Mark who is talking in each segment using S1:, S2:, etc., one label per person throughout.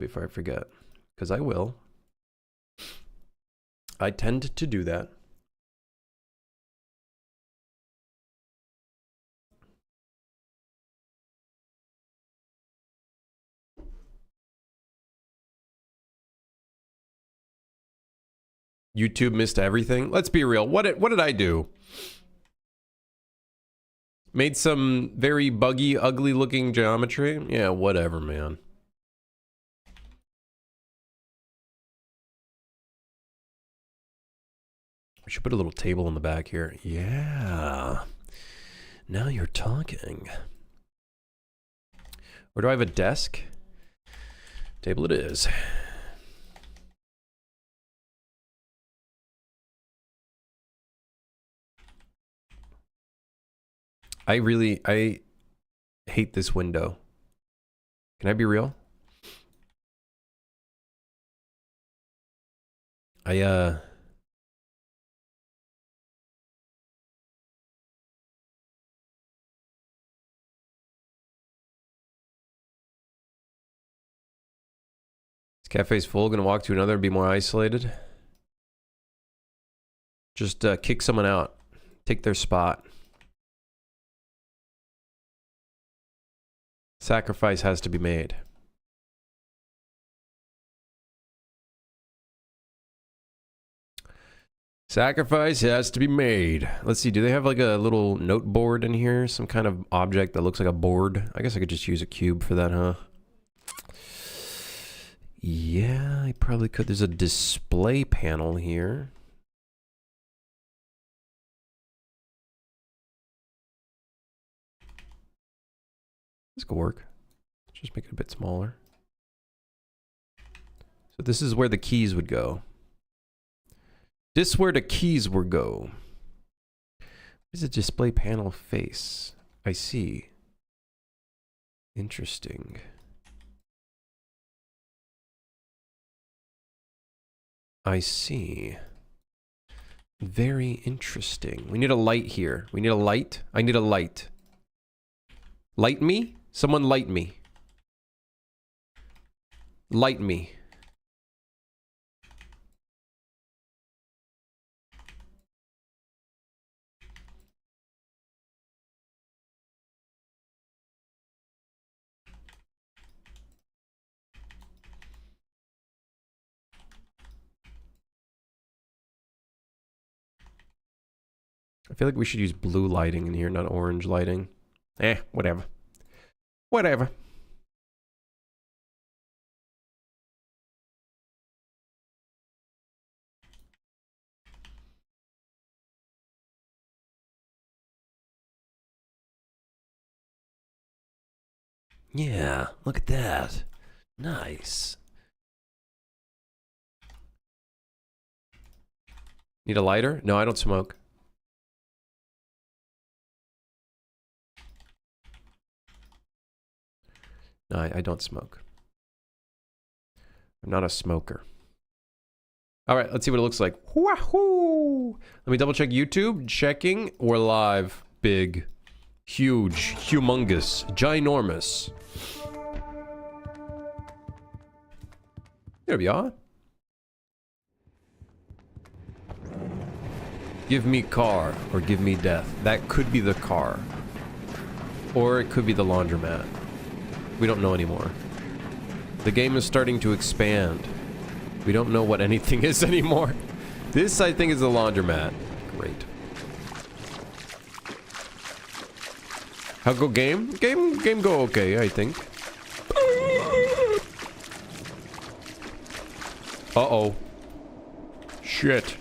S1: before I forget, because I will. I tend to do that. YouTube missed everything. Let's be real. What did I do? Made some very buggy, ugly looking geometry? Yeah, whatever, man. We should put a little table in the back here. Yeah. Now you're talking. Or do I have a desk? Table it is. I hate this window. Can I be real? This cafe's full, gonna walk to another and be more isolated. Just kick someone out. Take their spot. Sacrifice has to be made. Sacrifice has to be made. Let's see, do they have like a little note board in here? Some kind of object that looks like a board? I guess I could just use a cube for that, huh? Yeah, I probably could. There's a display panel here. This could work. Just make it a bit smaller. So this is where the keys would go. This where the keys would go. What is a display panel face? I see. Interesting. I see. Very interesting. We need a light here. We need a light. I need a light. Light me? Someone light me. Light me. I feel like we should use blue lighting in here, not orange lighting. Whatever. Whatever. Yeah, look at that. Nice. Need a lighter? No, I don't smoke. No, I don't smoke. I'm not a smoker. All right, let's see what it looks like. Wahoo! Let me double check YouTube. Checking. We're live. Big. Huge. Humongous. Ginormous. There we are. Give me car or give me death. That could be the car. Or it could be the laundromat. We don't know anymore. The game is starting to expand. We don't know what anything is anymore. This, I think, is the laundromat. Great. How go game? Game go okay, I think. Uh-oh. Shit.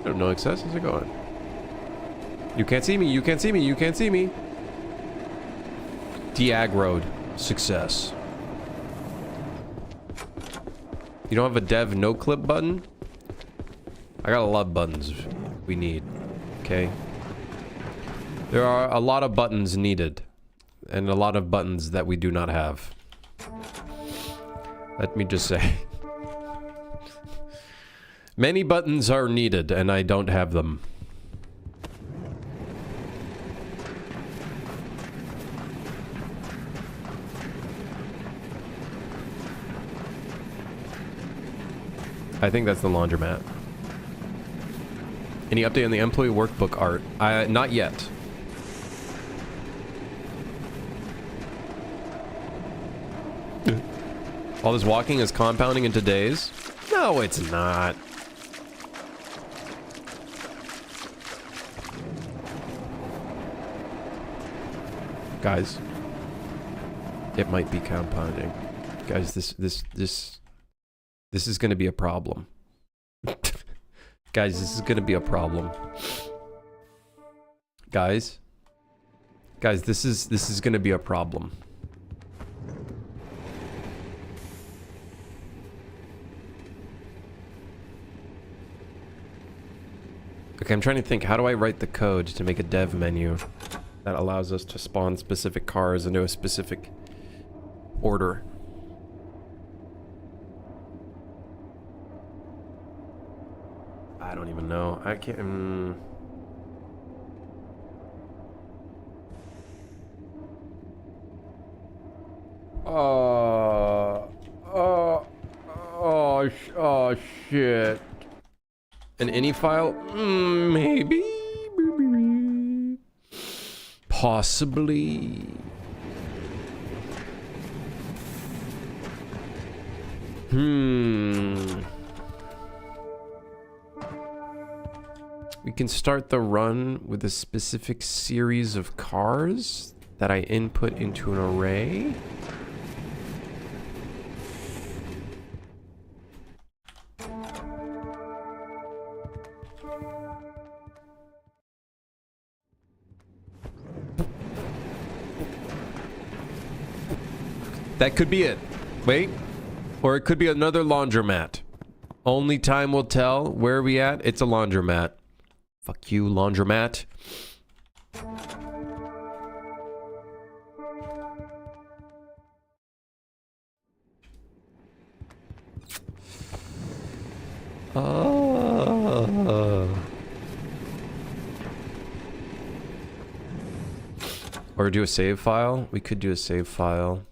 S1: I have no access. How's it going? You can't see me. You can't see me. You can't see me. De-aggroed. Success. You don't have a dev no-clip button? I got a lot of buttons we need. Okay? There are a lot of buttons needed. And a lot of buttons that we do not have. Let me just say. Many buttons are needed, and I don't have them. I think that's the laundromat. Any update on the employee workbook art? Not yet. All this walking is compounding into days? No, it's not. Guys, it might be compounding. Guys, this is gonna be a problem. Guys, this is gonna be a problem. Guys, this is gonna be a problem. Okay, I'm trying to think, how do I write the code to make a dev menu that allows us to spawn specific cars into a specific order? I don't even know. I can't... Oh, shit. An ini file? Maybe? Possibly. We can start the run with a specific series of cars that I input into an array. That could be it. Wait. Or it could be another laundromat. Only time will tell. Where are we at? It's a laundromat. Fuck you, laundromat. Or do a save file? We could do a save file.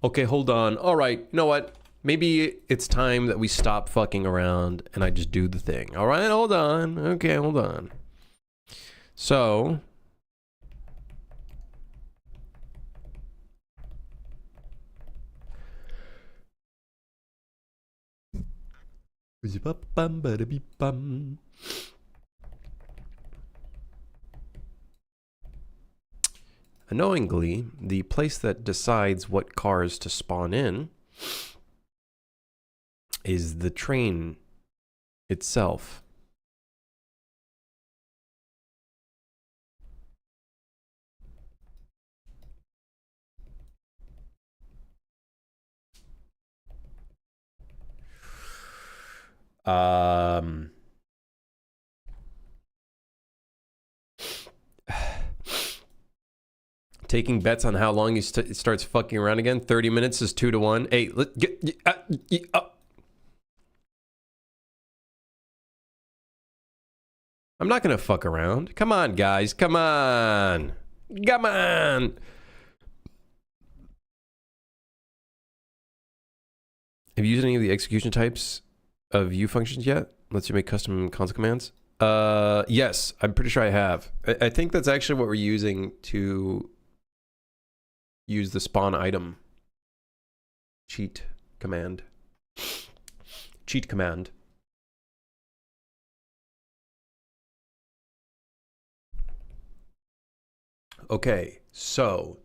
S1: Okay, hold on. All right, you know what? Maybe it's time that we stop fucking around and I just do the thing. All right, hold on. Okay, hold on. So... Annoyingly, the place that decides what cars to spawn in is the train itself. Taking bets on how long he starts fucking around again. 30 minutes is 2-1. Hey, let get I'm not gonna fuck around. Come on, guys. Come on. Come on. Have you used any of the execution types of U functions yet? Lets you make custom console commands. Yes, I'm pretty sure I have. I think that's actually what we're using to use the spawn item cheat command. Cheat command. Okay, so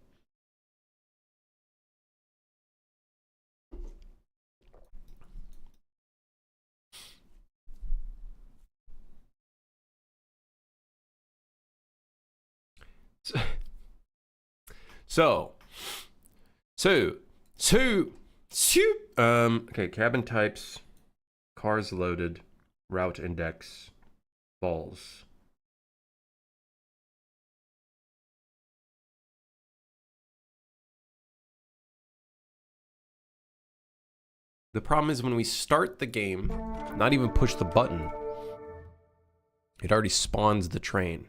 S1: okay, cabin types, cars loaded, route index, balls. The problem is when we start the game, not even push the button, it already spawns the train.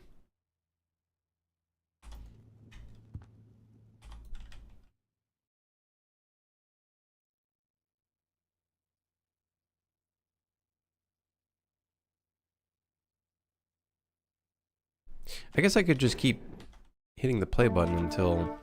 S1: I guess I could just keep hitting the play button until...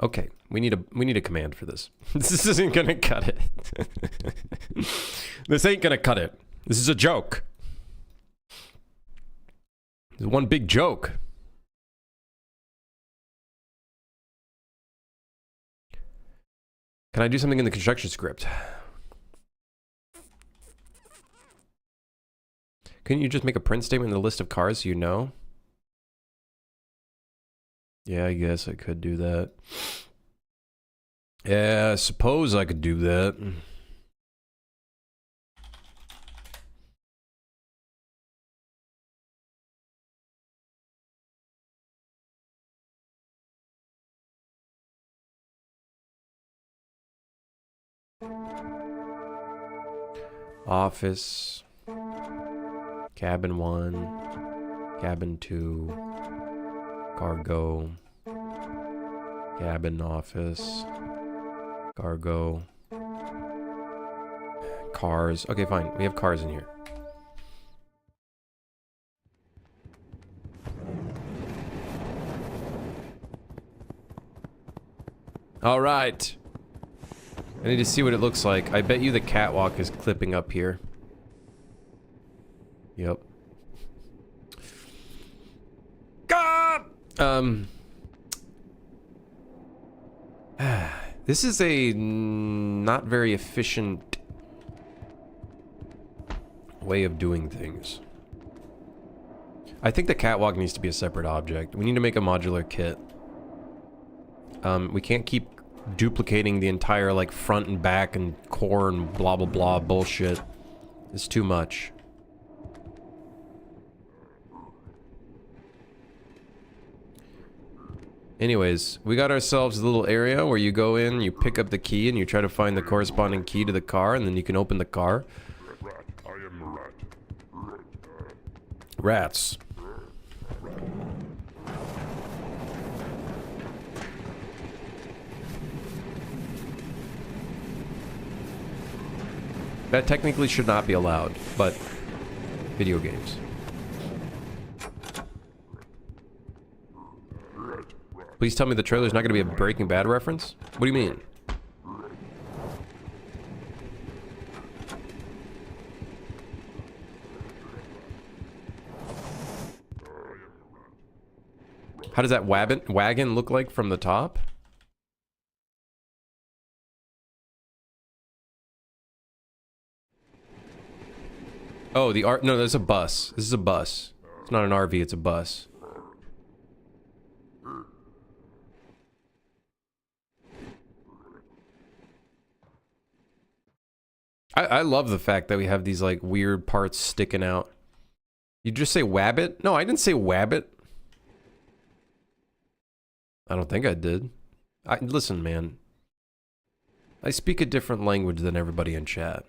S1: Okay, we need a command for this. This isn't gonna cut it. This ain't gonna cut it. This is a joke. It's one big joke. Can I do something in the construction script? Couldn't you just make a print statement in the list of cars so you know? Yeah, I guess I could do that. Yeah, I suppose I could do that. Office. Cabin 1. Cabin 2. Cargo. Cabin office. Cargo. Cars. Okay, fine. We have cars in here. All right. I need to see what it looks like. I bet you the catwalk is clipping up here. Yep. This is a not very efficient way of doing things. I think the catwalk needs to be a separate object. We need to make a modular kit. We can't keep duplicating the entire, like, front and back and core and blah blah blah bullshit. It's too much. Anyways, we got ourselves a little area where you go in, you pick up the key, and you try to find the corresponding key to the car, and then you can open the car.
S2: I am a rat.
S1: Rats. That technically should not be allowed, but video games. Please tell me the trailer's not going to be a Breaking Bad reference? What do you mean? How does that wagon look like from the top? Oh, no, there's a bus. This is a bus. It's not an RV, it's a bus. I love the fact that we have these, like, weird parts sticking out. You just say wabbit? No, I didn't say wabbit. I don't think I did. Listen, man. I speak a different language than everybody in chat.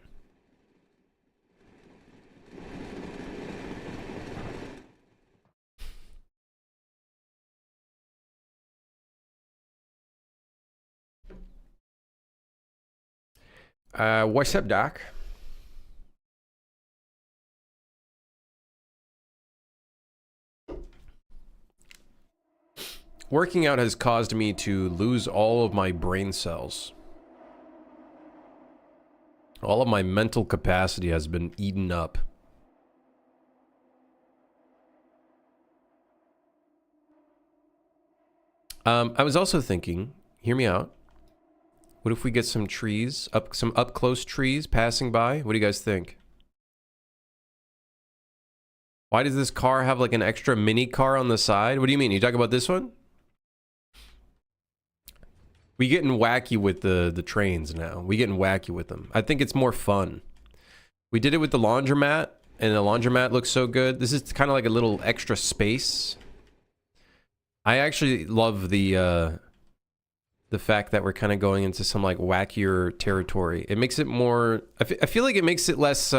S1: What's up, Doc? Working out has caused me to lose all of my brain cells. All of my mental capacity has been eaten up. I was also thinking, hear me out. What if we get some trees, some up-close trees passing by? What do you guys think? Why does this car have like an extra mini car on the side? What do you mean? You talking about this one? We getting wacky with the trains now. We getting wacky with them. I think it's more fun. We did it with the laundromat, and the laundromat looks so good. This is kind of like a little extra space. I actually love the fact that we're kind of going into some like wackier territory. It makes it more. I feel like it makes it less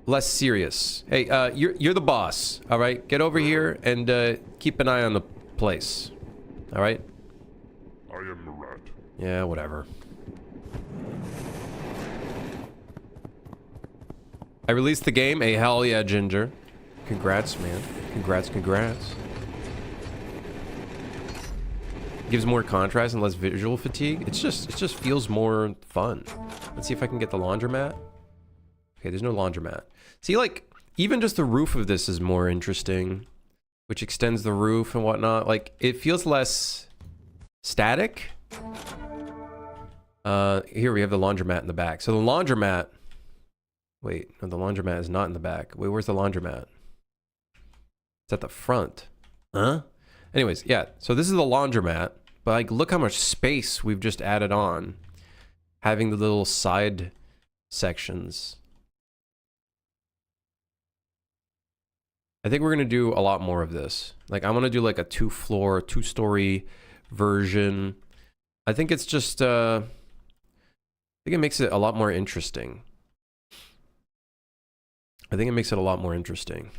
S1: less serious. Hey, you're the boss, all right? Get over here and keep an eye on the place, all right?
S2: I am the rat.
S1: Yeah, whatever. I released the game. Hey, hell yeah, Ginger. Congrats, man. Congrats, congrats. Gives more contrast and less visual fatigue. It just feels more fun. Let's see if I can get the laundromat. Okay, there's no laundromat. See, like, even just the roof of this is more interesting, which extends the roof and whatnot. Like, it feels less static. Here we have the laundromat in the back. So the laundromat... Wait, no, the laundromat is not in the back. Wait, where's the laundromat? It's at the front. Huh? Anyways, yeah, so this is the laundromat, but like, look how much space we've just added on. Having the little side sections. I think we're gonna do a lot more of this. Like, I wanna do like a two-story version. I think it's just, I think it makes it a lot more interesting. I think it makes it a lot more interesting.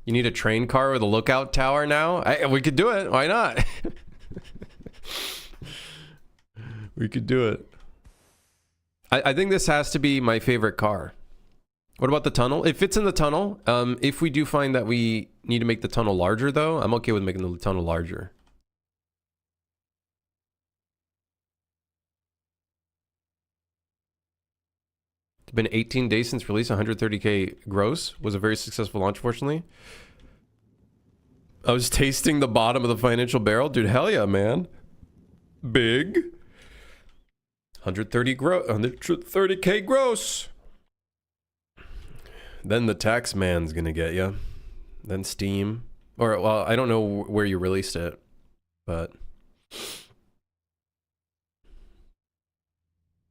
S1: You need a train car with a lookout tower now? We could do it. Why not? We could do it. I think this has to be my favorite car. What about the tunnel? It fits in the tunnel. If we do find that we need to make the tunnel larger, though, I'm okay with making the tunnel larger. Been 18 days since release, 130k gross. Was a very successful launch, fortunately. I was tasting the bottom of the financial barrel. Dude, hell yeah, man. Big. 130k gross. Then the tax man's gonna get you. Then Steam. Or, well, I don't know where you released it, but...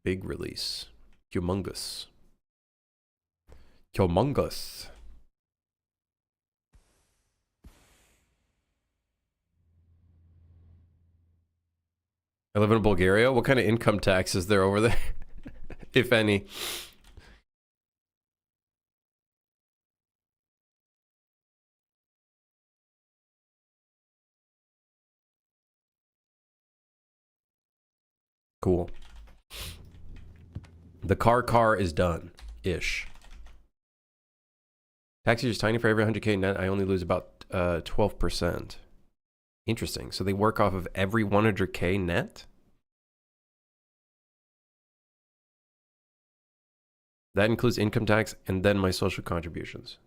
S1: Big release. Humongous. Humongous. I live in Bulgaria. What kind of income tax is there over there? If any. Cool. The car is done-ish. Taxes is tiny for every 100k net. I only lose about 12%. Interesting. So they work off of every 100k net? That includes income tax and then my social contributions.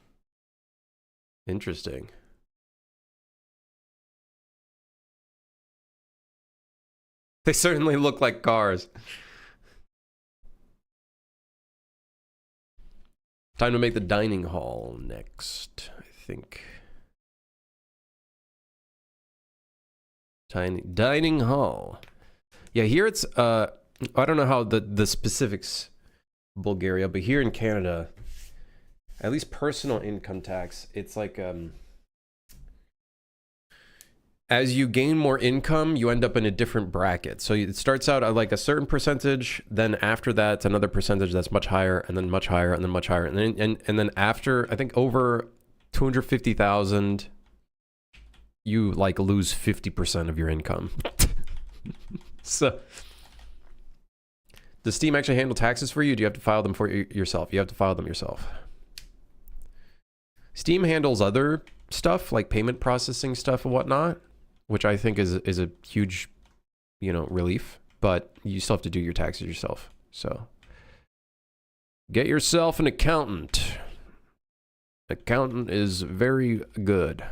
S1: Interesting. They certainly look like cars. Time to make the dining hall next, I think. Tiny dining hall. Yeah, here it's I don't know how the specifics Bulgaria, but here in Canada, at least personal income tax, it's like as you gain more income, you end up in a different bracket. So it starts out at like a certain percentage, then after that, it's another percentage that's much higher, and then much higher, and then much higher, and then after, I think over 250,000, you like lose 50% of your income. So, does Steam actually handle taxes for you? Do you have to file them for yourself? You have to file them yourself. Steam handles other stuff like payment processing stuff and whatnot, which I think is a huge, you know, relief, but you still have to do your taxes yourself. So get yourself an accountant. Accountant is very good.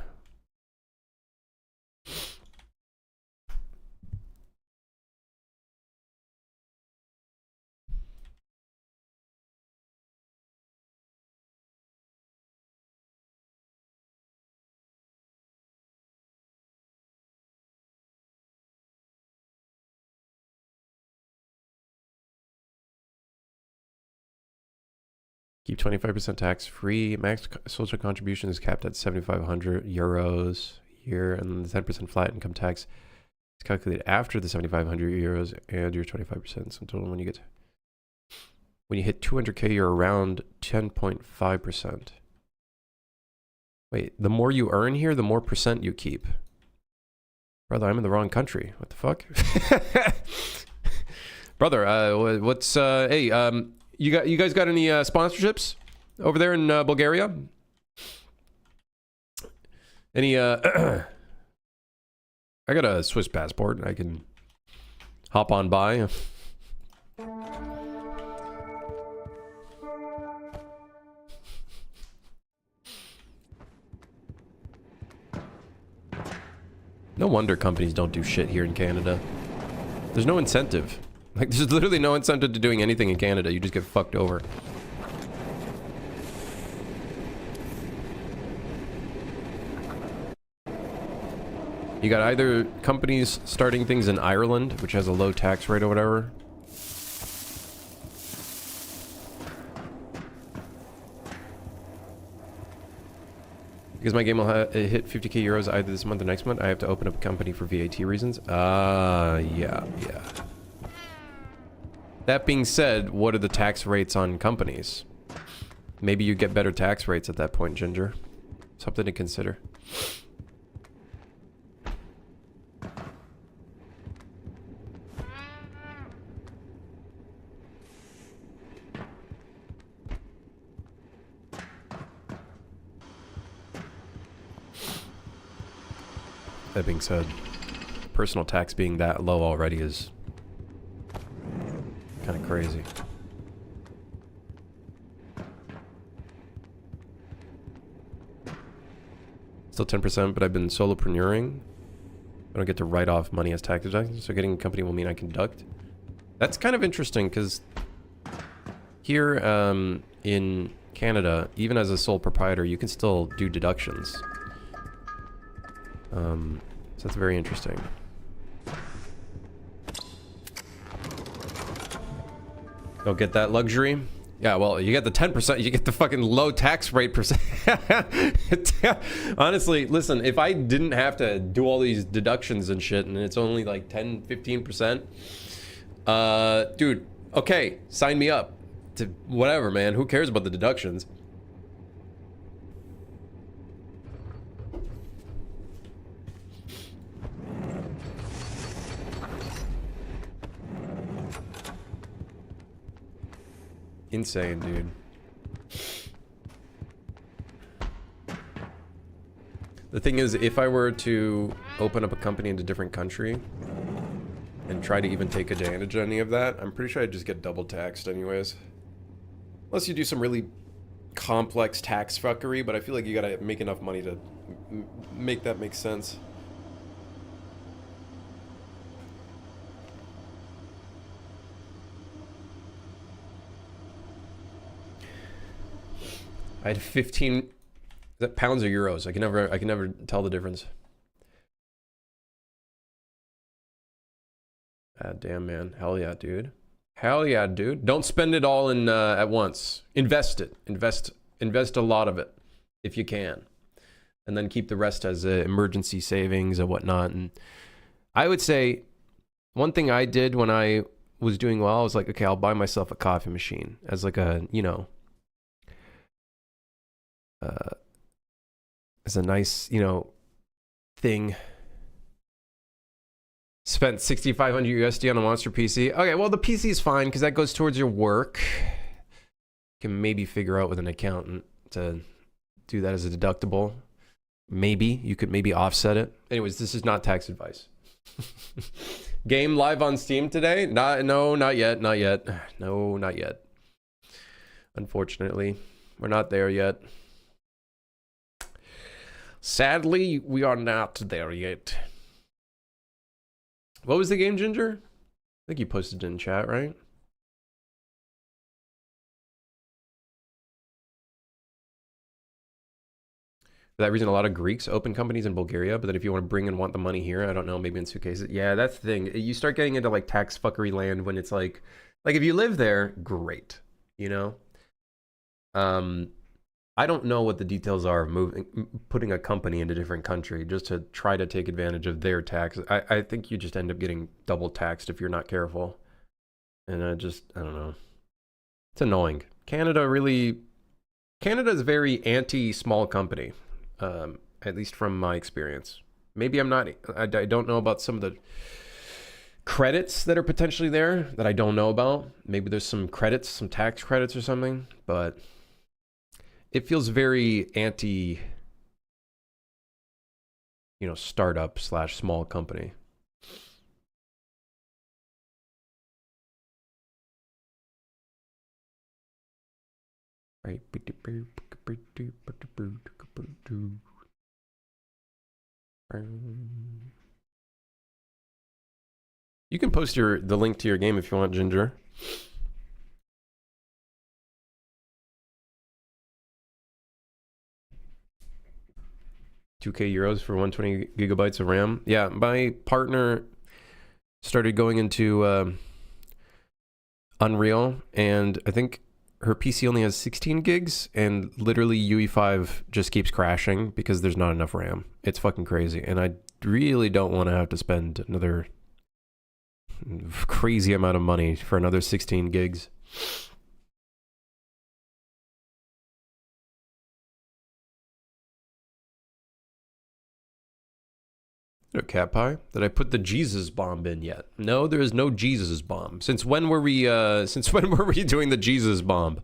S1: Keep 25% tax free. Max social contribution is capped at 7,500 euros a year, and the 10% flat income tax is calculated after the 7,500 euros and your 25%. So total when you get. When you hit 200K, you're around 10.5%. Wait, the more you earn here, the more percent you keep. Brother, I'm in the wrong country. What the fuck? Brother, what's hey, you guys got any sponsorships over there in Bulgaria? Any I got a Swiss passport. I can hop on by. No wonder companies don't do shit here in Canada. There's no incentive. Like, there's literally no incentive to doing anything in Canada. You just get fucked over. You got either companies starting things in Ireland, which has a low tax rate or whatever. Because my game will hit 50k euros either this month or next month, I have to open up a company for VAT reasons. Yeah. That being said, what are the tax rates on companies? Maybe you get better tax rates at that point, Ginger. Something to consider. That being said, personal tax being that low already is kind of crazy. Still 10%, but I've been solopreneuring. I don't get to write off money as tax deductions, so getting a company will mean I can deduct. That's kind of interesting, because here in Canada, even as a sole proprietor, you can still do deductions. So that's very interesting. Don't get that luxury? Yeah, well, you get the 10%, you get the fucking low tax rate percent. Honestly, listen, if I didn't have to do all these deductions and shit, and it's only like 10, 15%, dude, okay, sign me up to whatever, man. Who cares about the deductions? Insane, dude. The thing is, if I were to open up a company in a different country and try to even take advantage of any of that, I'm pretty sure I'd just get double taxed anyways. Unless you do some really complex tax fuckery, but I feel like you gotta make enough money to make that make sense. I had 15. Is that pounds or euros? I can never tell the difference. Ah, damn, man. Hell yeah, dude. Hell yeah, dude. Don't spend it all in at once. Invest it. Invest a lot of it if you can, and then keep the rest as emergency savings and whatnot. And I would say one thing I did when I was doing well, I was like, okay, I'll buy myself a coffee machine as like a, you know, as a nice, you know, thing. Spent 6,500 USD on a monster PC. Okay, well, the PC is fine because that goes towards your work. You can maybe figure out with an accountant to do that as a deductible. Maybe you could maybe offset it. Anyways, this is not tax advice. Game live on Steam today? No, not yet. No, not yet. Unfortunately, we're not there yet. Sadly, we are not there yet. What was the game, Ginger? I think you posted it in chat, right? For that reason, a lot of Greeks open companies in Bulgaria, but then if you want to bring and want the money here, I don't know, maybe in suitcases. Yeah, that's the thing. You start getting into like tax fuckery land when it's like if you live there, great, you know? I don't know what the details are of putting a company in a different country just to try to take advantage of their tax. I think you just end up getting double taxed if you're not careful. And I don't know. It's annoying. Canada is very anti-small company, at least from my experience. Maybe I don't know about some of the credits that are potentially there that I don't know about. Maybe there's some credits, some tax credits or something, but it feels very anti, startup / small company. Right. You can post the link to your game if you want, Ginger. €2,000 for 120 gigabytes of RAM. Yeah, my partner started going into Unreal, and I think her PC only has 16 gigs, and literally UE5 just keeps crashing because there's not enough RAM. It's fucking crazy, and I really don't want to have to spend another crazy amount of money for another 16 gigs. Cat pie? Did I put the Jesus bomb in yet? No, there is no Jesus bomb. Since when were we doing the Jesus bomb?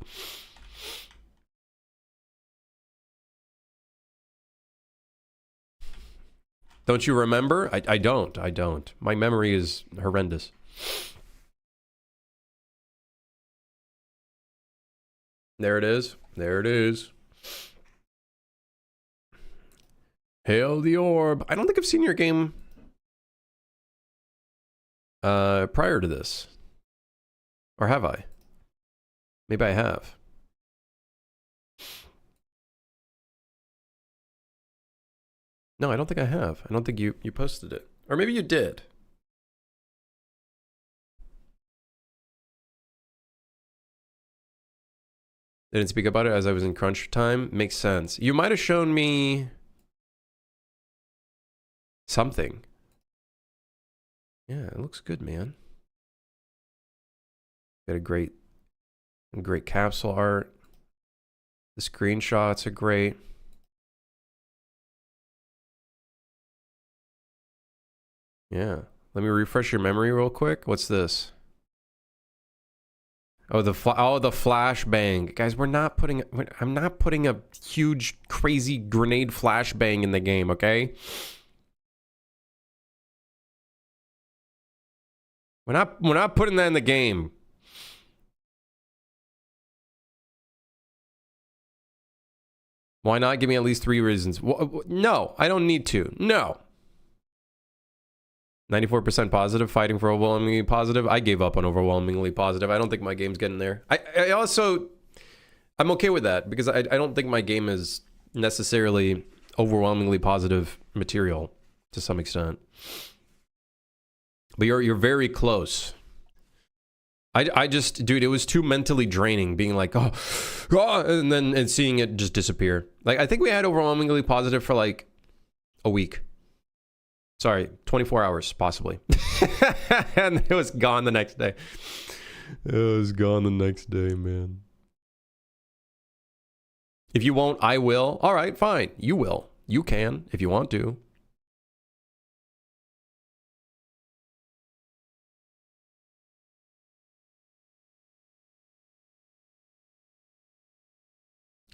S1: Don't you remember? I don't. My memory is horrendous. There it is. There it is. Hail the orb. I don't think I've seen your game prior to this. Or have I? Maybe I have. No, I don't think I have. I don't think you posted it. Or maybe you did. Didn't speak about it as I was in crunch time. Makes sense. You might have shown me something. Yeah, it looks good, man. Got a great capsule art. The screenshots are great. Yeah. Let me refresh your memory real quick. What's this? Oh, the flashbang. Guys, I'm not putting a huge, crazy grenade flashbang in the game, okay? We're not putting that in the game. Why not? Give me at least 3 reasons. No, I don't need to. No. 94% positive, fighting for overwhelmingly positive. I gave up on overwhelmingly positive. I don't think my game's getting there. I'm okay with that because I don't think my game is necessarily overwhelmingly positive material to some extent. But you're very close. I just, dude, it was too mentally draining being like, oh, and seeing it just disappear. Like, I think we had overwhelmingly positive for like a week. Sorry, 24 hours, possibly. And it was gone the next day. It was gone the next day, man. If you won't, I will. All right, fine. You will. You can, if you want to.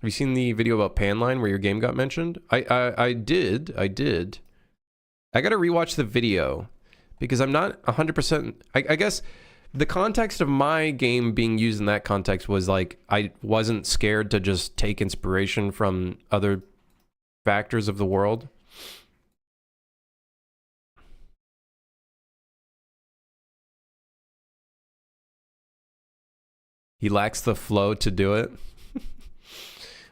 S1: Have you seen the video about Panline where your game got mentioned? I did. I gotta rewatch the video because I'm not 100%. I guess the context of my game being used in that context was like I wasn't scared to just take inspiration from other factors of the world. He lacks the flow to do it.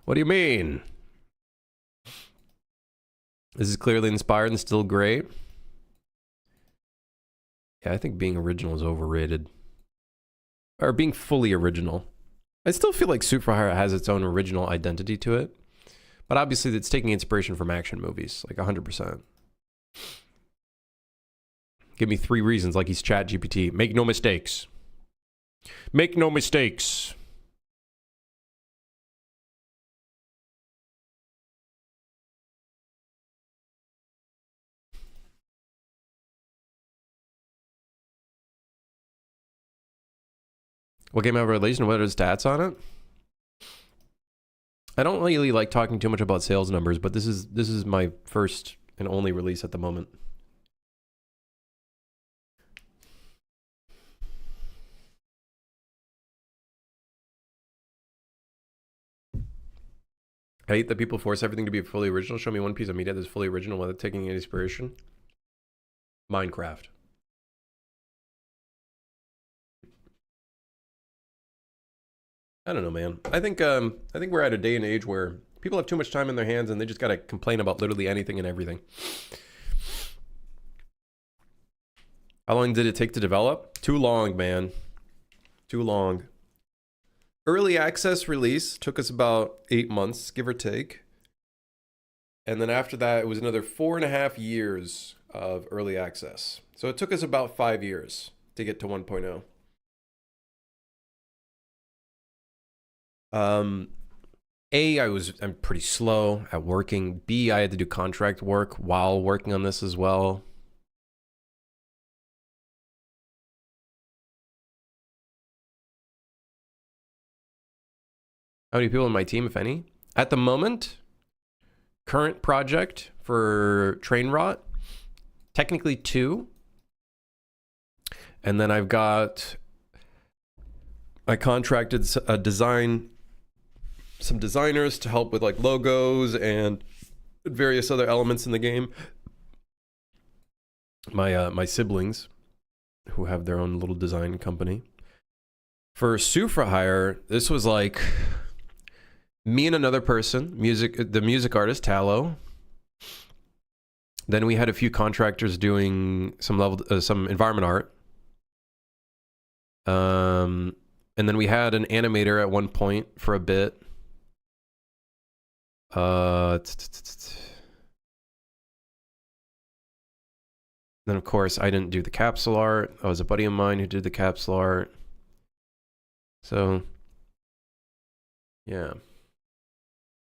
S1: What do you mean? This is clearly inspired and still great. Yeah, I think being original is overrated. Or being fully original. I still feel like Suit for Hire has its own original identity to it. But obviously it's taking inspiration from action movies, like 100%. Give me 3 reasons like he's ChatGPT. Make no mistakes. Make no mistakes. What game have a released and what are the stats on it? I don't really like talking too much about sales numbers, but this is my first and only release at the moment. I hate that people force everything to be fully original. Show me one piece of media that's fully original without taking any inspiration. Minecraft. I don't know, man. I think we're at a day and age where people have too much time in their hands and they just gotta complain about literally anything and everything. How long did it take to develop? Too long, man. Too long. Early access release took us about 8 months, give or take. And then after that, it was another 4.5 years of early access. So it took us about 5 years to get to 1.0. I'm pretty slow at working. B, I had to do contract work while working on this as well. How many people in my team, if any? At the moment, current project for Train Rot, technically 2. And then I contracted some designers to help with like logos and various other elements in the game. My siblings, who have their own little design company. For Sufra Hire, this was like me and another person, the music artist Tallow. Then we had a few contractors doing some environment art. And then we had an animator at one point for a bit. Then of course I didn't do the capsule art. I was a buddy of mine who did the capsule art. So yeah.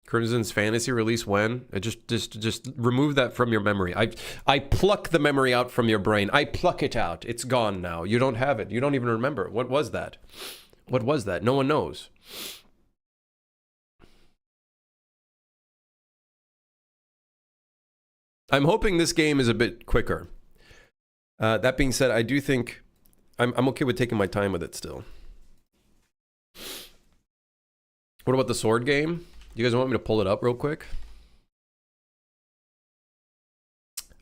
S1: Crimson's Fantasy release when? Just remove that from your memory. I pluck the memory out from your brain. I pluck it out. It's gone now. You don't have it. You don't even remember. What was that? What was that? No one knows. I'm hoping this game is a bit quicker. That being said, I do think I'm okay with taking my time with it still. What about the sword game? You guys want me to pull it up real quick?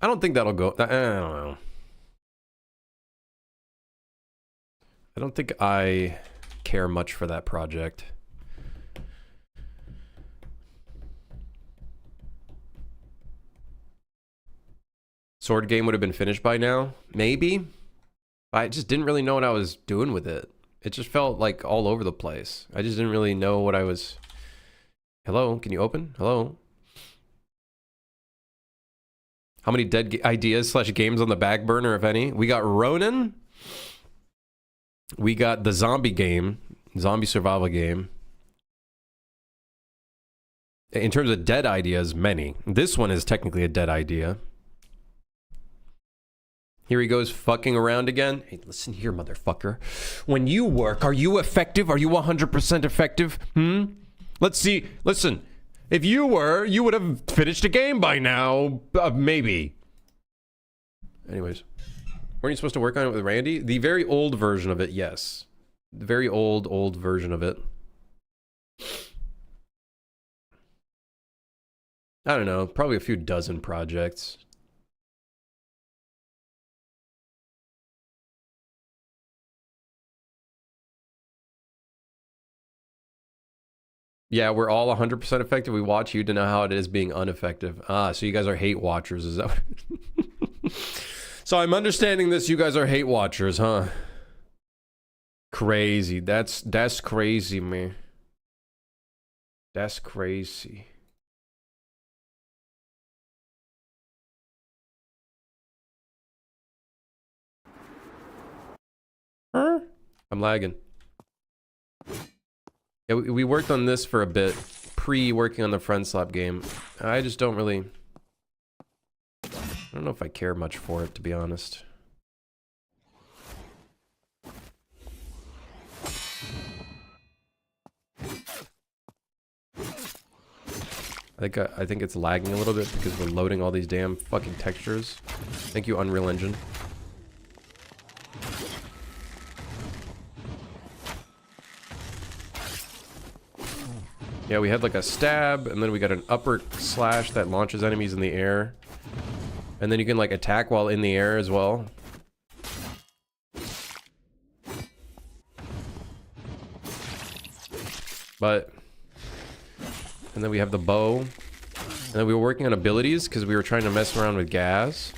S1: I don't think that'll go. I don't know. I don't think I care much for that project. Sword game would have been finished by now, maybe. I just didn't really know what I was doing with it. It just felt like all over the place. I just didn't really know what I was. Hello, can you open? Hello. How many dead ideas / games on the back burner, if any? We got Ronin. We got the zombie game, zombie survival game. In terms of dead ideas, many. This one is technically a dead idea. Here he goes fucking around again. Hey, listen here, motherfucker. When you work, are you effective? Are you 100% effective? Let's see. Listen, if you were, you would have finished a game by now. Maybe. Anyways. Weren't you supposed to work on it with Randy? The very old version of it, yes. The very old version of it. I don't know. Probably a few dozen projects. Yeah, we're all 100% effective. We watch you to know how it is being ineffective. Ah, so you guys are hate watchers, is that what... So I'm understanding this, you guys are hate watchers, huh? Crazy. That's crazy, man. That's crazy. Huh? I'm lagging. Yeah, we worked on this for a bit, pre-working on the friendslop game. I just don't really... I don't know if I care much for it, to be honest. I think it's lagging a little bit because we're loading all these damn fucking textures. Thank you, Unreal Engine. Yeah, we had like a stab, and then we got an upward slash that launches enemies in the air. And then you can like attack while in the air as well. But... And then we have the bow. And then we were working on abilities because we were trying to mess around with gas.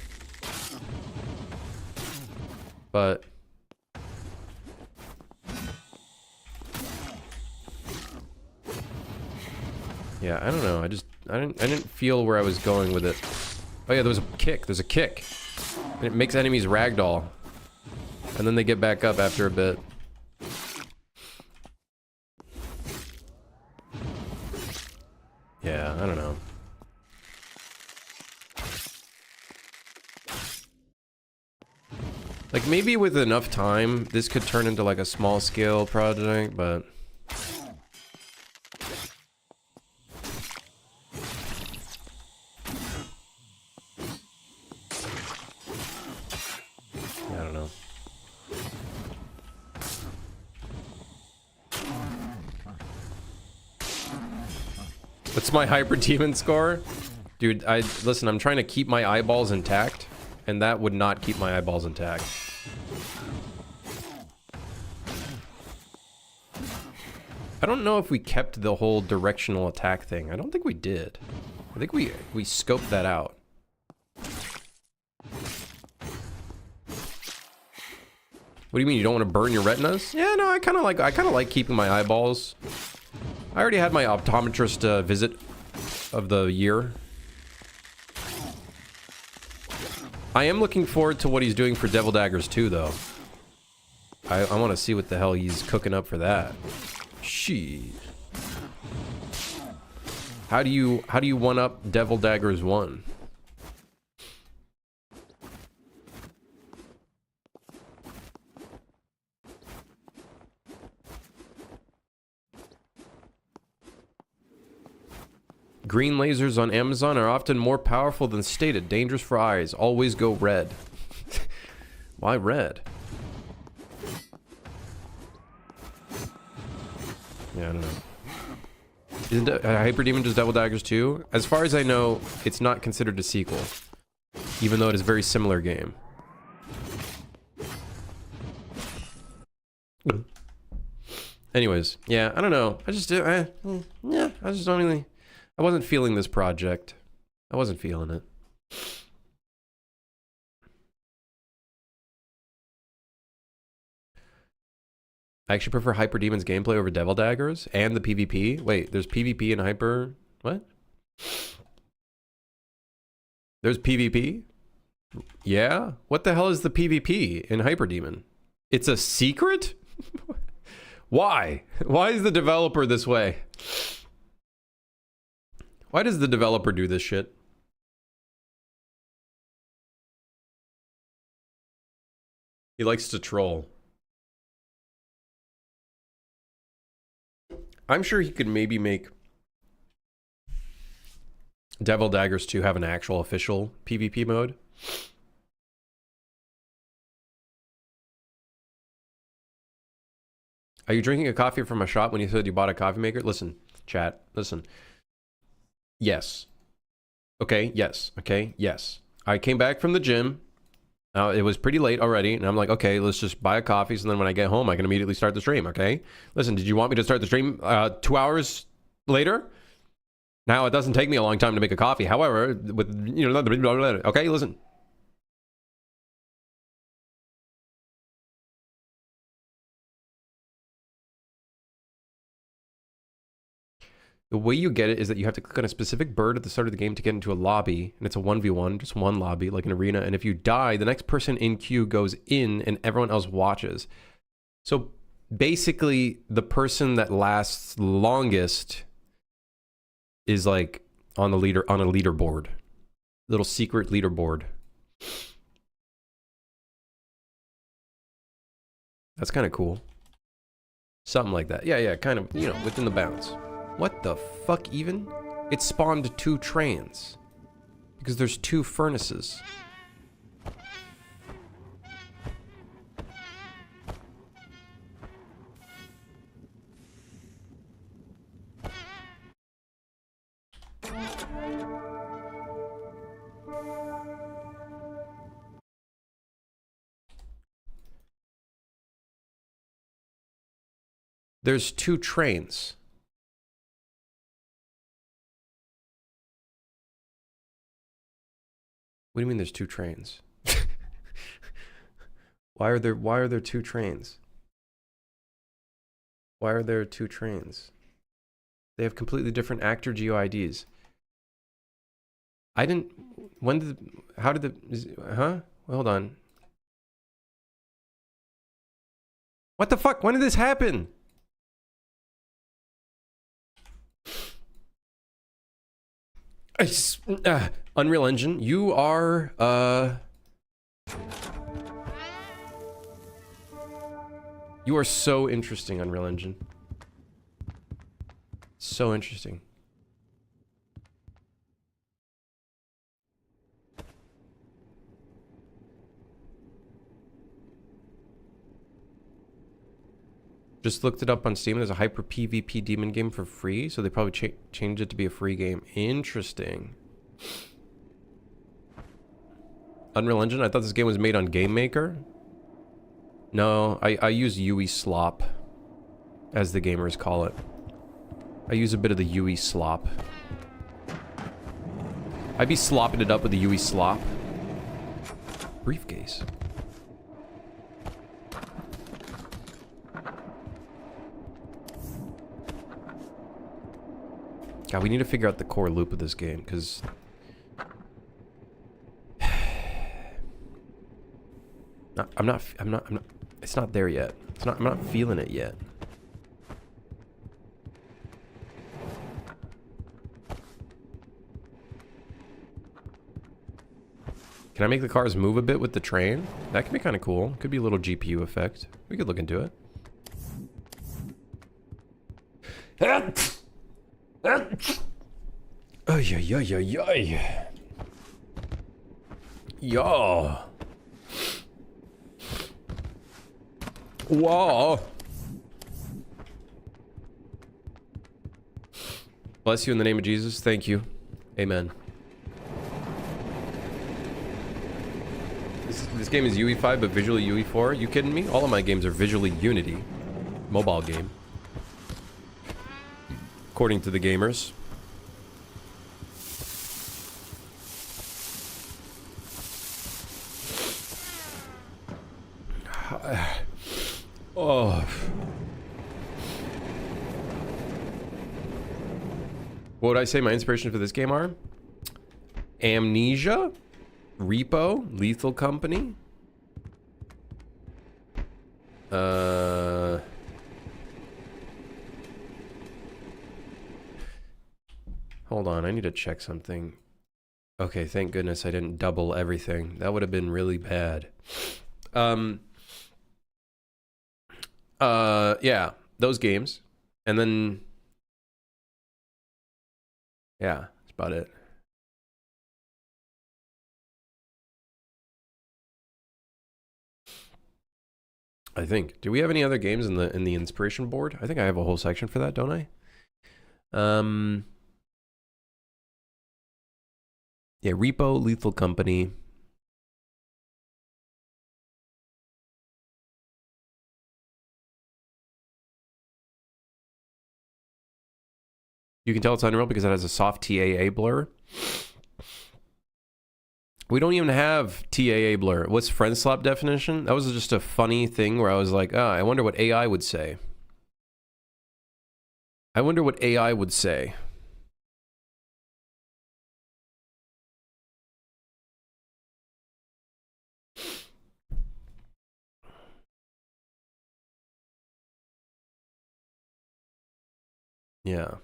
S1: But... yeah, I don't know. I didn't feel where I was going with it. Oh yeah, there was a kick. There's a kick. And it makes enemies ragdoll. And then they get back up after a bit. Yeah, I don't know. Like, maybe with enough time, this could turn into like a small scale project, but... I don't know. What's my Hyper Demon score? Dude, listen, I'm trying to keep my eyeballs intact, and that would not keep my eyeballs intact. I don't know if we kept the whole directional attack thing. I don't think we did. I think we scoped that out. What do you mean, you don't want to burn your retinas? Yeah, no, I kind of like keeping my eyeballs. I already had my optometrist visit of the year. I am looking forward to what he's doing for Devil Daggers 2, though. I want to see what the hell he's cooking up for that. Shit. How do you one up Devil Daggers 1? Green lasers on Amazon are often more powerful than stated. Dangerous for eyes. Always go red. Why red? Yeah, I don't know. Isn't Hyper Demon just Devil Daggers 2? As far as I know, it's not considered a sequel. Even though it is a very similar game. Anyways, yeah, I don't know. I just don't really... I wasn't feeling this project. I wasn't feeling it. I actually prefer Hyper Demon's gameplay over Devil Daggers and the PvP. Wait, there's PvP in Hyper... What? There's PvP? Yeah? What the hell is the PvP in Hyper Demon? It's a secret? Why? Why is the developer this way? Why does the developer do this shit? He likes to troll. I'm sure he could maybe make Devil Daggers 2 have an actual official PvP mode. Are you drinking a coffee from a shop when you said you bought a coffee maker? Listen, chat, listen. Yes. Okay, yes. Okay, yes. I came back from the gym. It was pretty late already, and I'm like, okay, let's just buy a coffee, so then when I get home, I can immediately start the stream, okay? Listen, did you want me to start the stream 2 hours later? Now, it doesn't take me a long time to make a coffee. However, with, you know, okay, listen. The way you get it is that you have to click on a specific bird at the start of the game to get into a lobby, and it's a 1v1, just one lobby, like an arena, and if you die, the next person in queue goes in and everyone else watches. So basically, the person that lasts longest is like on a leaderboard. Little secret leaderboard. That's kind of cool. Something like that. Yeah, kind of, you know, within the bounds. What the fuck even? It spawned 2 trains. Because there's 2 furnaces. There's 2 trains. What do you mean there's 2 trains? Why are there 2 trains? Why are there 2 trains? They have completely different actor GeoIDs. I didn't... When did... How did the... Huh? Hold on. What the fuck? When did this happen? Unreal Engine, you are... You are so interesting, Unreal Engine. So interesting. Just looked it up on Steam. There's a hyper PvP demon game for free, so they probably changed it to be a free game. Interesting. Unreal Engine? I thought this game was made on Game Maker. No, I use UE slop, as the gamers call it. I use a bit of the UE slop. I'd be slopping it up with the UE slop. Briefcase. God, we need to figure out the core loop of this game, because... I'm not, it's not there yet. I'm not feeling it yet. Can I make the cars move a bit with the train? That could be kind of cool. Could be a little GPU effect. We could look into it. Oh, yeah. Yo. Whoa. Bless you in the name of Jesus. Thank you. Amen. This game is UE5, but visually UE4. You kidding me? All of my games are visually Unity. Mobile game. According to the gamers. Oh. What would I say my inspiration for this game are? Amnesia? Repo? Lethal Company? Hold on, I need to check something. Okay, thank goodness I didn't double everything. That would have been really bad. Yeah, those games. And then... Yeah, that's about it. I think. Do we have any other games in the inspiration board? I think I have a whole section for that, don't I? Yeah, Repo, Lethal Company. You can tell it's Unreal because it has a soft TAA blur. We don't even have TAA blur. What's friendslop definition? That was just a funny thing where I was like, I wonder what AI would say. I wonder what AI would say. Yeah.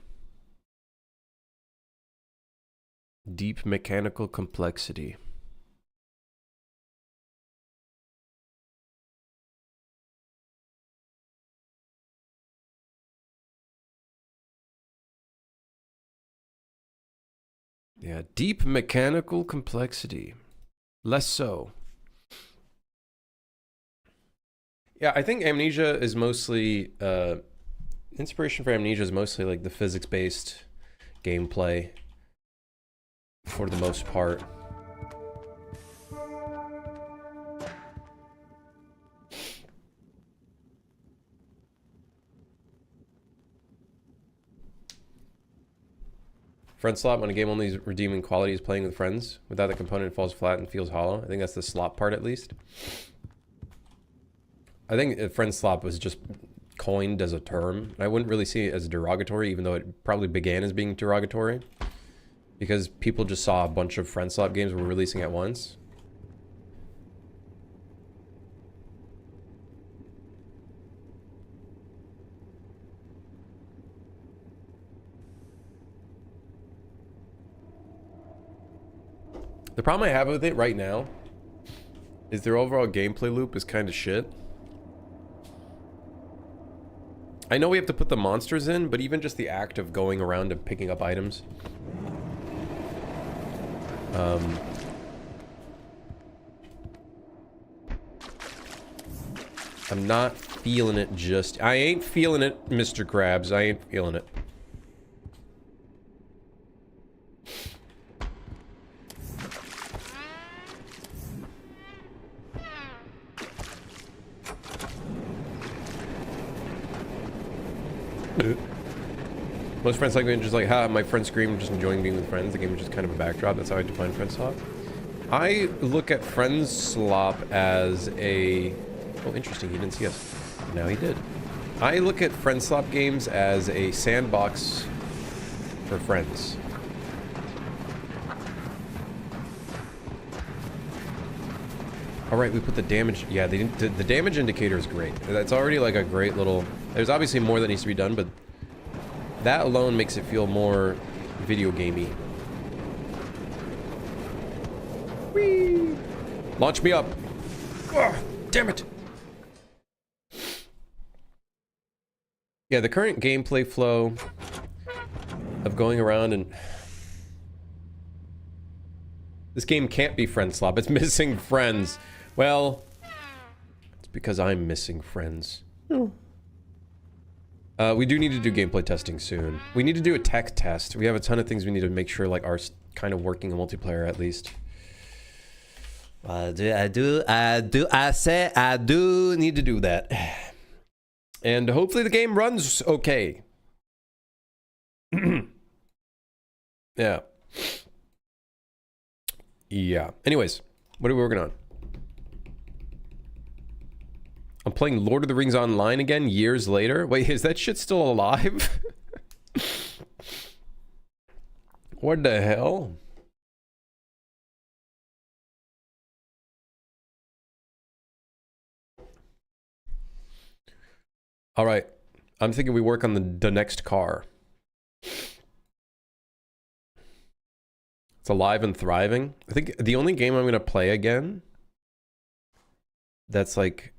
S1: Deep mechanical complexity. Yeah, deep mechanical complexity. Less so. Yeah, I think Amnesia is mostly inspiration for Amnesia is mostly like the physics-based gameplay for the most part. Friendslop, when a game only redeeming quality is playing with friends. Without the component, it falls flat and feels hollow. I think that's the slop part, at least. I think friendslop was just coined as a term. I wouldn't really see it as derogatory, even though it probably began as being derogatory. Because people just saw a bunch of friendslop games were releasing at once. The problem I have with it right now is their overall gameplay loop is kind of shit. I know we have to put the monsters in, but even just the act of going around and picking up items. I'm not feeling it just... I ain't feeling it, Mr. Krabs. I ain't feeling it. Most friends like me just like, ha, my friends scream, just enjoying being with friends. The game is just kind of a backdrop. That's how I define friendslop. I look at friendslop as a... Oh, interesting. He didn't see us. Now he did. I look at friendslop games as a sandbox for friends. All right, we put the damage... Yeah, the damage indicator is great. That's already like a great little... There's obviously more that needs to be done, but that alone makes it feel more video gamey. Whee! Launch me up. Ugh, damn it. Yeah, the current gameplay flow of going around and... This game can't be friendslop. It's missing friends. Well, it's because I'm missing friends. Oh. We do need to do gameplay testing soon. We need to do a tech test. We have a ton of things we need to make sure like are kind of working in multiplayer at least. I do need to do that. And hopefully the game runs okay. Yeah. Yeah. Anyways, what are we working on? I'm playing Lord of the Rings Online again years later. Wait, is that shit still alive? What the hell? All right. I'm thinking we work on the next car. It's alive and thriving. I think the only game I'm going to play again that's like...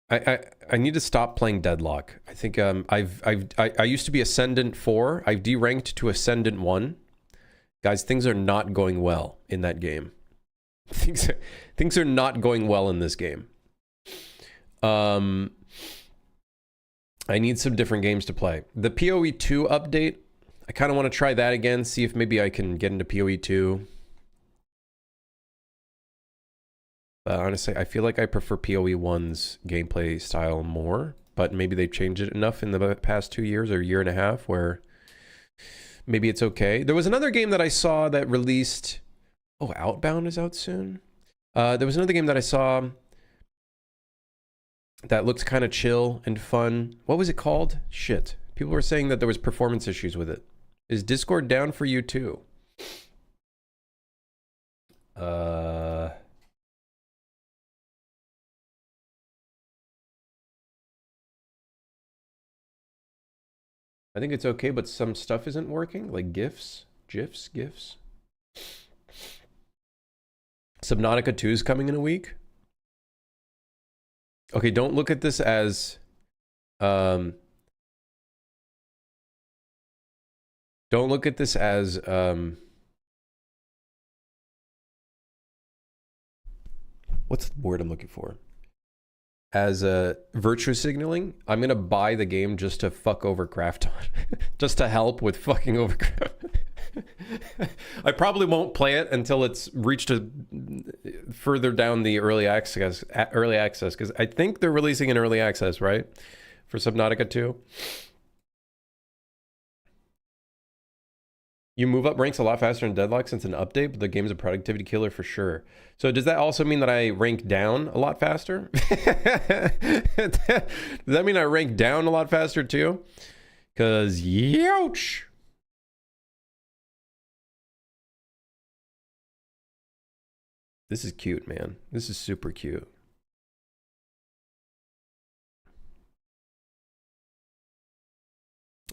S1: I need to stop playing Deadlock. I think I used to be Ascendant 4. I've deranked to Ascendant 1. Guys, things are not going well in that game. Things are not going well in this game. I need some different games to play. The PoE 2 update, I kind of want to try that again, see if maybe I can get into PoE 2. But honestly, I feel like I prefer PoE 1's gameplay style more, but maybe they've changed it enough in the past 2 years or year and a half where maybe it's okay. There was another game that I saw that released... Oh, Outbound is out soon? There was another game that I saw that looked kind of chill and fun. What was it called? Shit. People were saying that there was performance issues with it. Is Discord down for you too? I think it's okay, but some stuff isn't working, like GIFs. Subnautica 2 is coming in a week. Okay, don't look at this as Don't look at this as what's the word I'm looking for? As a virtue signaling. I'm gonna buy the game just to fuck over Krafton. Just to help with fucking over Krafton. I probably won't play it until it's reached a further down the early access because I think they're releasing an early access, right? For Subnautica 2. You move up ranks a lot faster in Deadlock since an update, but the game's a productivity killer for sure. So does that also mean that I rank down a lot faster? Does that mean I rank down a lot faster too? Because, youch! This is cute, man. This is super cute.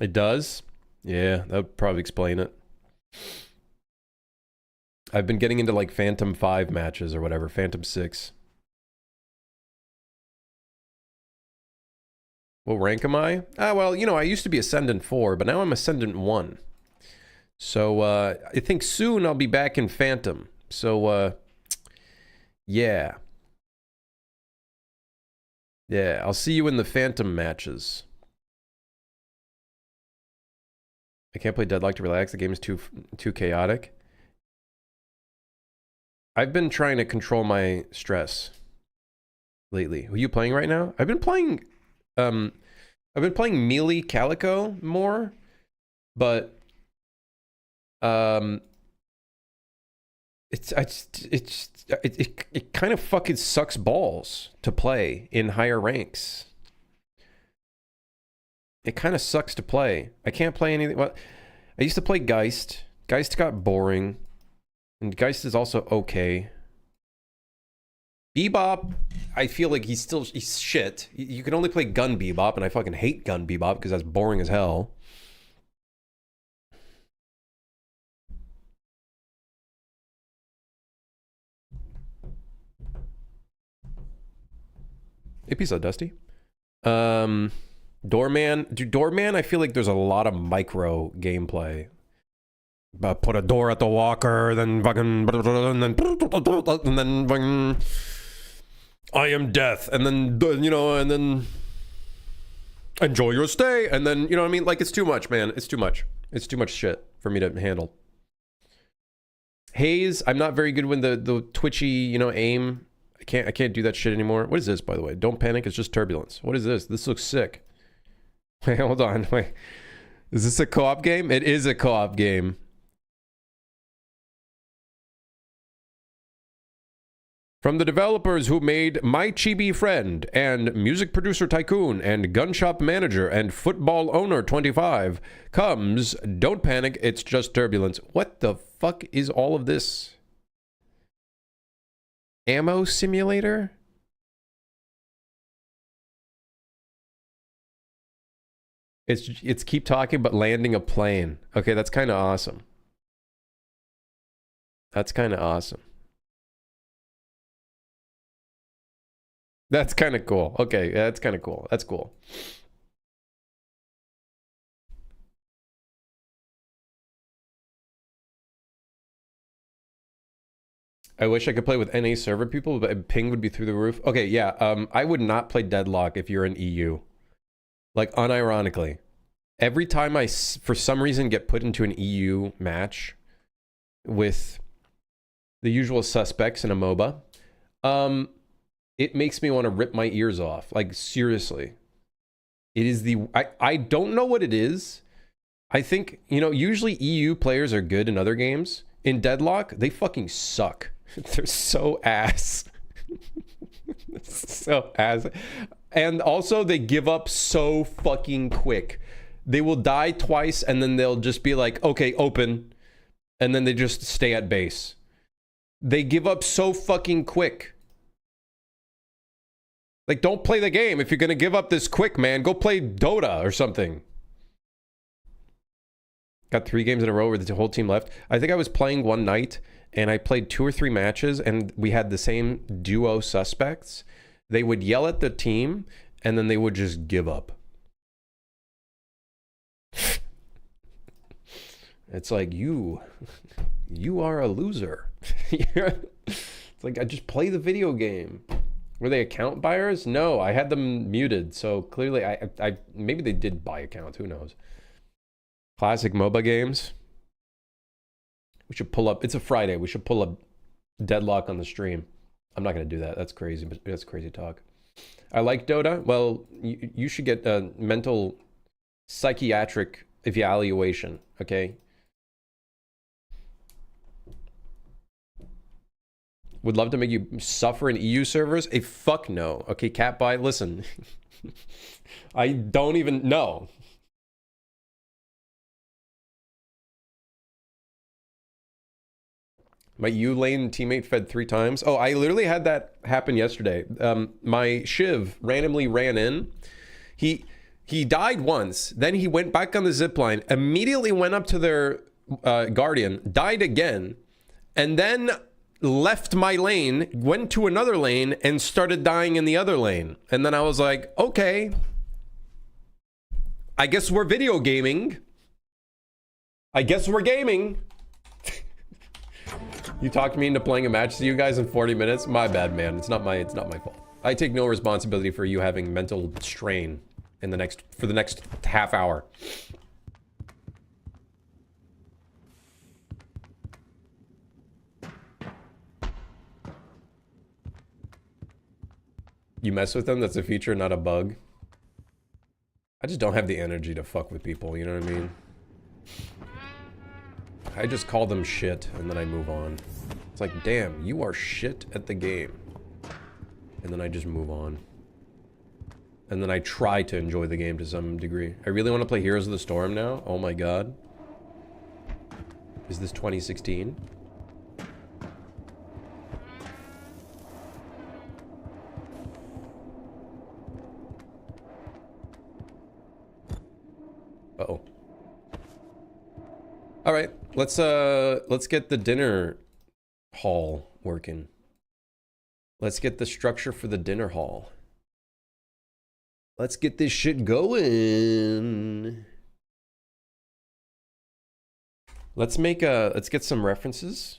S1: It does? Yeah, that would probably explain it. I've been getting into like Phantom 5 matches or whatever, Phantom 6. What rank am I? Well, you know, I used to be Ascendant 4, but now I'm Ascendant 1. So, I think soon I'll be back in Phantom. So, yeah. Yeah, I'll see you in the Phantom matches. I can't play Deadlock to relax. The game is too chaotic. I've been trying to control my stress lately. Who are you playing right now? I've been playing Melee Calico more, but it kind of fucking sucks balls to play in higher ranks. It kind of sucks to play. I can't play anything. Well, I used to play Geist. Geist got boring. And Geist is also okay. Bebop, I feel like he's shit. You can only play Gun Bebop, and I fucking hate Gun Bebop because that's boring as hell. Hey, peace out, Dusty. Doorman. Dude, Doorman, I feel like there's a lot of micro gameplay. Put a door at the walker, then fucking, and then fucking, I am death, and then, you know, and then enjoy your stay, and then, you know what I mean? Like, it's too much, man. It's too much. It's too much shit for me to handle. Haze, I'm not very good with the twitchy, you know, aim. I can't do that shit anymore. What is this, by the way? Don't panic, it's just turbulence. What is this? This looks sick. Wait, hold on. Wait. Is this a co-op game? It is a co-op game. From the developers who made My Chibi Friend and Music Producer Tycoon and Gun Shop Manager and Football Owner 25 comes Don't Panic, It's Just Turbulence. What the fuck is all of this? Ammo simulator? It's keep talking but landing a plane. Okay, that's kind of awesome. That's kind of awesome. That's kind of cool. Okay, yeah, that's kind of cool. That's cool. I wish I could play with NA server people, but ping would be through the roof. Okay, yeah, I would not play Deadlock if you're in EU. Like, unironically. Every time I, for some reason, get put into an EU match with the usual suspects in a MOBA, it makes me want to rip my ears off. Like, seriously. It is the... I don't know what it is. I think, you know, usually EU players are good in other games. In Deadlock, they fucking suck. They're so ass. So ass. And also, they give up so fucking quick. They will die twice, and then they'll just be like, okay, open. And then they just stay at base. They give up so fucking quick. Like, don't play the game if you're gonna give up this quick, man. Go play Dota or something. Got 3 games in a row where the whole team left. I think I was playing one night, and I played 2 or 3 matches, and we had the same duo suspects. They would yell at the team, and then they would just give up. It's like, you are a loser. It's like, I just play the video game. Were they account buyers? No, I had them muted. So clearly, I maybe they did buy accounts. Who knows? Classic MOBA games. We should pull up. It's a Friday. We should pull up Deadlock on the stream. I'm not going to do that. That's crazy. But that's crazy talk. I like Dota. Well, you should get a mental psychiatric evaluation. Okay. Would love to make you suffer in EU servers? A fuck no. Okay, Catbite, listen. I don't even know. My U lane teammate fed 3 times. Oh, I literally had that happen yesterday. My Shiv randomly ran in. He died once. Then he went back on the zipline, immediately went up to their Guardian, died again, and then left my lane, went to another lane, and started dying in the other lane. And then I was like, okay, I guess we're video gaming. I guess we're gaming. You talked me into playing a match to you guys in 40 minutes. My bad, man. It's not my fault. I take no responsibility for you having mental strain in for the next half hour. You mess with them, that's a feature, not a bug. I just don't have the energy to fuck with people, you know what I mean? I just call them shit, and then I move on. It's like, damn, you are shit at the game. And then I just move on. And then I try to enjoy the game to some degree. I really want to play Heroes of the Storm now. Oh my god. Is this 2016? Uh-oh. All right, let's get the dinner hall working. Let's get the structure for the dinner hall. Let's get this shit going. Let's get some references.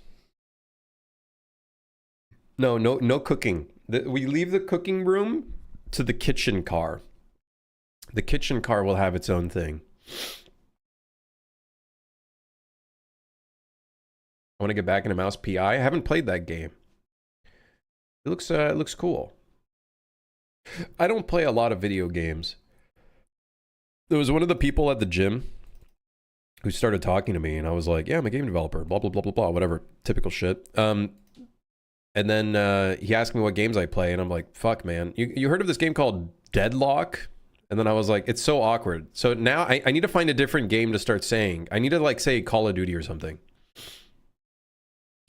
S1: No cooking. We leave the cooking room to the kitchen car. The kitchen car will have its own thing. I want to get back into Mouse PI. I haven't played that game. It looks cool. I don't play a lot of video games. There was one of the people at the gym who started talking to me, and I was like, yeah, I'm a game developer, blah, blah, blah, blah, blah, whatever. Typical shit. And then he asked me what games I play, and I'm like, fuck, man. You heard of this game called Deadlock? And then I was like, it's so awkward. So now I need to find a different game to start saying. I need to, like, say Call of Duty or something.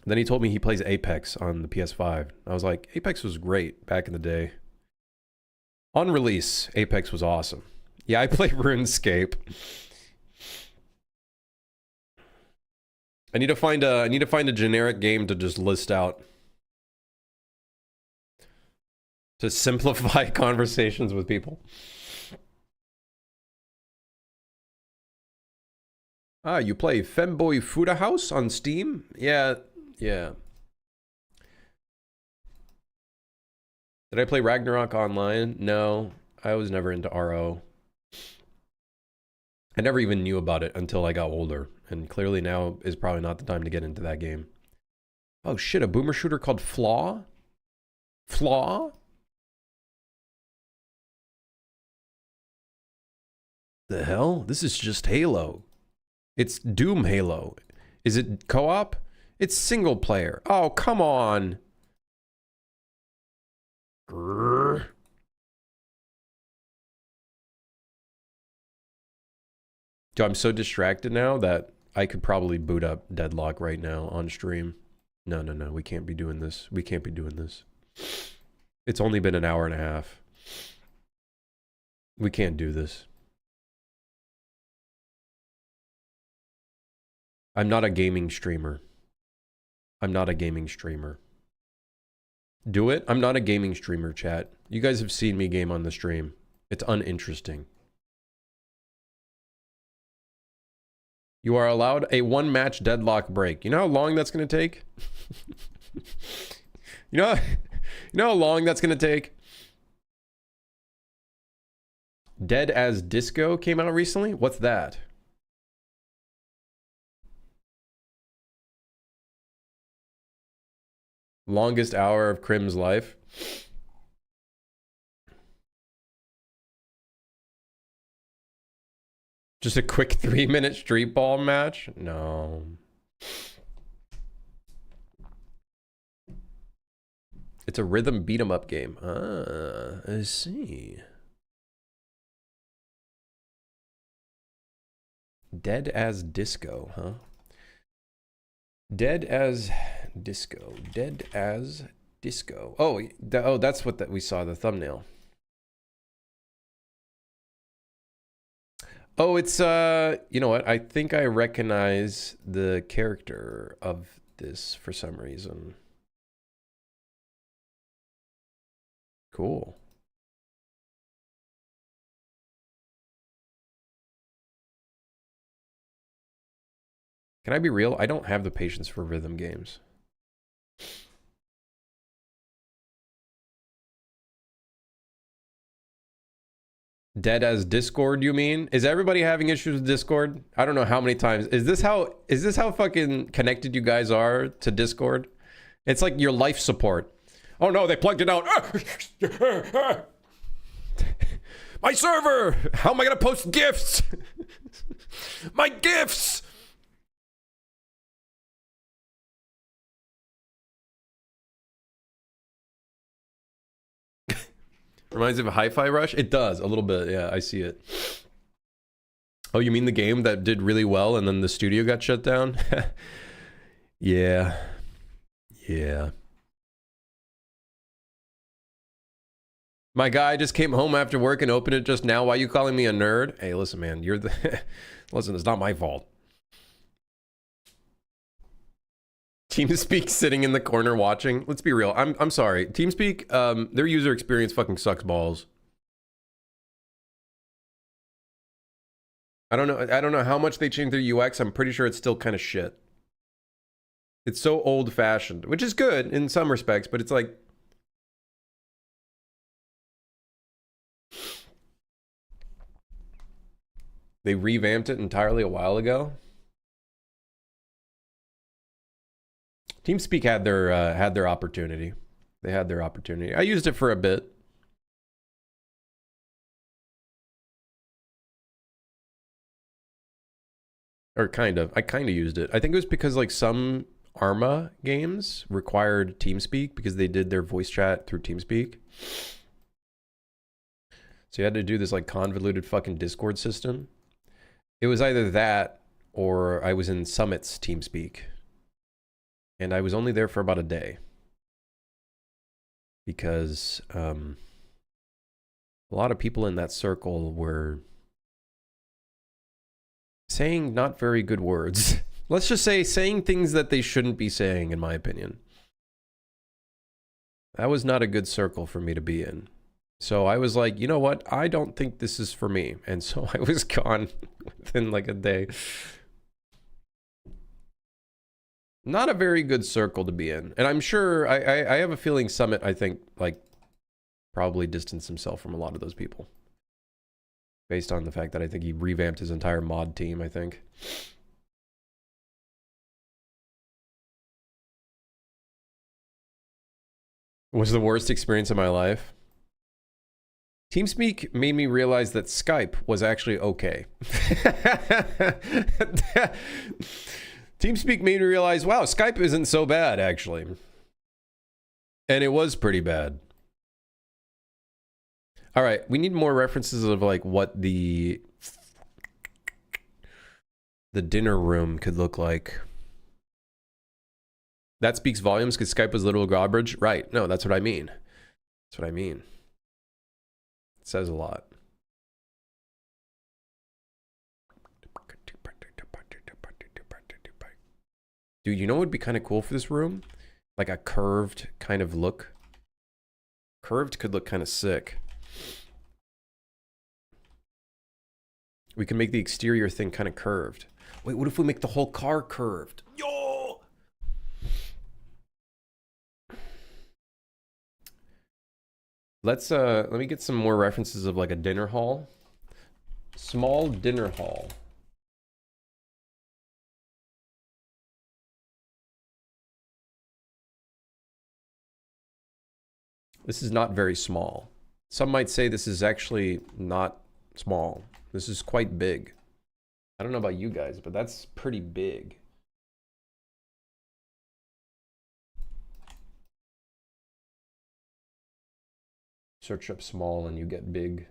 S1: Then he told me he plays Apex on the PS5. I was like, Apex was great back in the day. On release, Apex was awesome. Yeah, I play RuneScape. I need to find a generic game to just list out. To simplify conversations with people. Ah, you play Femboy Fuda House on Steam? Yeah. Did I play Ragnarok online? No, I was never into RO. I never even knew about it until I got older, and clearly now is probably not the time to get into that game. Oh shit, a boomer shooter called Flaw? Flaw? The hell? This is just Halo. It's Doom Halo. Is it co-op? It's single player. Oh, come on. Grrr. Dude, I'm so distracted now that I could probably boot up Deadlock right now on stream. No, we can't be doing this. We can't be doing this. It's only been an hour and a half. We can't do this. I'm not a gaming streamer. I'm not a gaming streamer. Do it? I'm not a gaming streamer, chat. You guys have seen me game on the stream. It's uninteresting. You are allowed a 1-match deadlock break. You know how long that's going to take? you know how long that's going to take? Dead as Disco came out recently? What's that? Longest hour of Crim's life. Just a quick 3-minute street ball match? No. It's a rhythm beat 'em up game. Ah, I see. Dead as Disco, huh? Dead as Disco. Dead as Disco. Oh, that's what we saw, the thumbnail. Oh, it's, you know what? I think I recognize the character of this for some reason. Cool. Can I be real? I don't have the patience for rhythm games. Dead as Discord, you mean? Is everybody having issues with Discord? I don't know how many times. Is this how fucking connected you guys are to Discord? It's like your life support. Oh no, they plugged it out. My server! How am I gonna post GIFs? My GIFs! Reminds me of a Hi-Fi Rush? It does, a little bit, yeah, I see it. Oh, you mean the game that did really well and then the studio got shut down? Yeah. Yeah. My guy just came home after work and opened it just now. Why are you calling me a nerd? Hey, listen, man, you're the... Listen, it's not my fault. TeamSpeak sitting in the corner watching. Let's be real. I'm sorry. TeamSpeak, their user experience fucking sucks balls. I don't know how much they changed their UX. I'm pretty sure it's still kind of shit. It's so old-fashioned, which is good in some respects, but it's like... They revamped it entirely a while ago. TeamSpeak had their opportunity. They had their opportunity. I used it for a bit. Or kind of. I kind of used it. I think it was because like some Arma games required TeamSpeak because they did their voice chat through TeamSpeak. So you had to do this like convoluted fucking Discord system. It was either that or I was in Summit's TeamSpeak. And I was only there for about a day. Because a lot of people in that circle were saying not very good words. Let's just say saying things that they shouldn't be saying, in my opinion. That was not a good circle for me to be in. So I was like, you know what? I don't think this is for me. And so I was gone within like a day. Not a very good circle to be in. And I'm sure, I have a feeling Summit, I think, like, probably distanced himself from a lot of those people. Based on the fact that I think he revamped his entire mod team, I think. Was the worst experience of my life. TeamSpeak made me realize that Skype was actually okay. TeamSpeak made me realize, wow, Skype isn't so bad, actually. And it was pretty bad. All right, we need more references of like what the dinner room could look like. That speaks volumes because Skype was literal garbage. Right, no, that's what I mean. That's what I mean. It says a lot. Dude, you know what would be kind of cool for this room? Like a curved kind of look. Curved could look kind of sick. We can make the exterior thing kind of curved. Wait, what if we make the whole car curved? Yo! Let me get some more references of like a dinner hall. Small dinner hall. This is not very small. Some might say this is actually not small. This is quite big. I don't know about you guys, but that's pretty big. Search up small and you get big.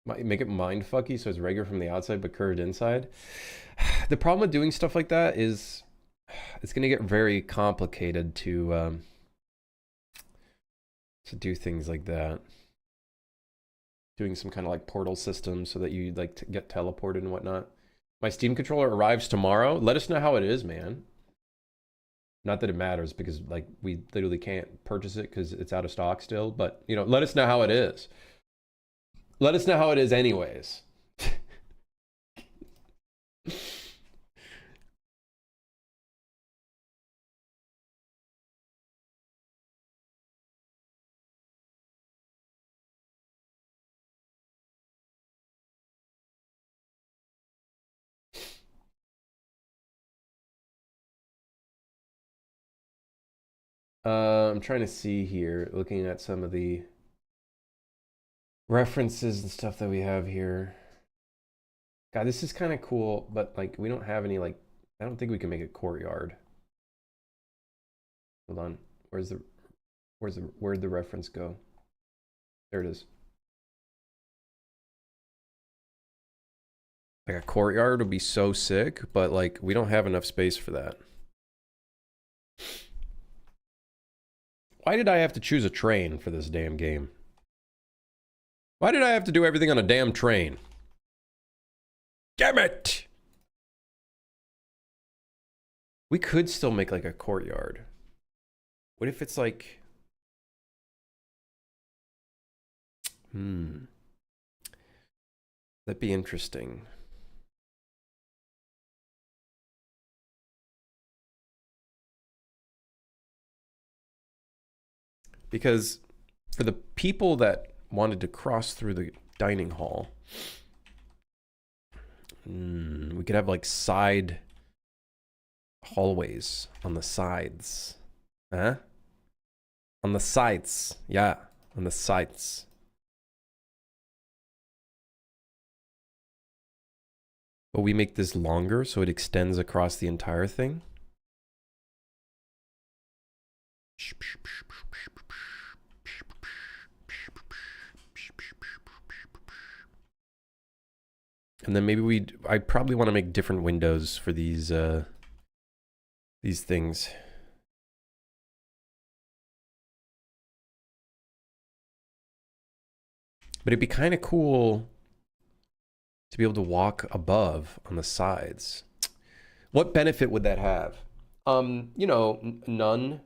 S1: Make it mindfucky so it's regular from the outside but curved inside. The problem with doing stuff like that is it's going to get very complicated to do things like that. Doing some kind of like portal system so that you like get teleported and whatnot. My Steam controller arrives tomorrow. Let us know how it is, man. Not that it matters because like we literally can't purchase it because it's out of stock still. But you know, let us know how it is. Let us know how it is anyways. I'm trying to see here, looking at some of the references and stuff that we have here. God, this is kind of cool, but like we don't have any like, I don't think we can make a courtyard. Hold on, where'd the reference go? There it is. Like a courtyard would be so sick, but like we don't have enough space for that. Why did I have to choose a train for this damn game? Why did I have to do everything on a damn train? Damn it! We could still make like a courtyard. What if it's like... That'd be interesting. Because for the people that wanted to cross through the dining hall, we could have like side hallways on the sides. Huh? On the sides. Yeah, on the sides. But we make this longer so it extends across the entire thing. And then maybe I probably want to make different windows for these things. But it'd be kind of cool to be able to walk above on the sides. What benefit would that have? You know, none.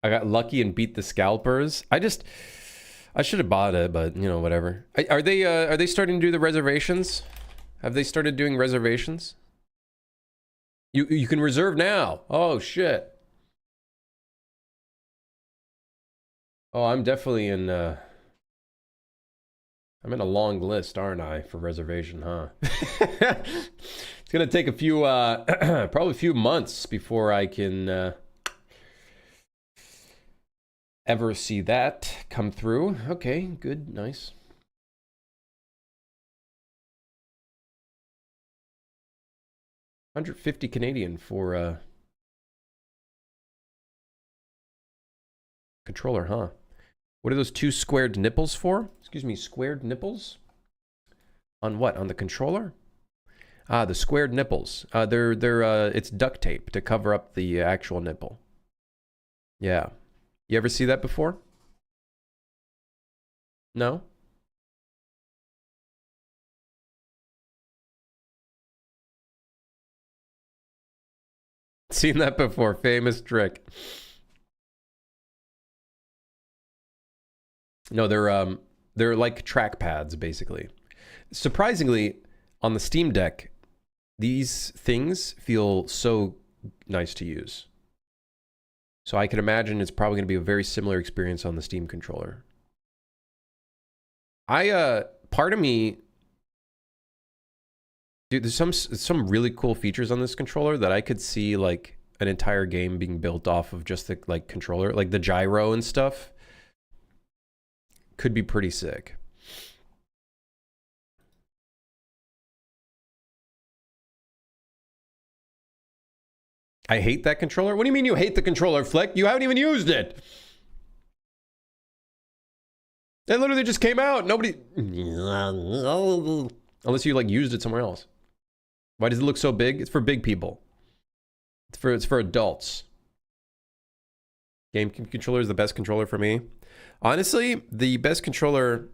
S1: I got lucky and beat the scalpers. I should have bought it, but you know, whatever. Are they starting to do the reservations? Have they started doing reservations? You can reserve now. Oh shit. Oh, I'm definitely in I'm in a long list, aren't I, for reservation, huh? It's gonna take a few probably a few months before I can ever see that come through. Okay, good, nice. $150 Canadian for controller, huh? What are those two squared nipples for? Excuse me, squared nipples? On what? On the controller? Ah, the squared nipples. It's duct tape to cover up the actual nipple. Yeah. You ever see that before? No? Seen that before. Famous trick. No, they're like track pads basically. Surprisingly, on the Steam Deck, these things feel so nice to use. So I can imagine it's probably going to be a very similar experience on the Steam controller. Part of me, dude, there's some really cool features on this controller that I could see like an entire game being built off of just the like controller, like the gyro and stuff. Could be pretty sick. I hate that controller. What do you mean you hate the controller, Flick? You haven't even used it. It literally just came out. Nobody, unless you like used it somewhere else. Why does it look so big? It's for big people. It's for adults. GameCube controller is the best controller for me. Honestly, the best controller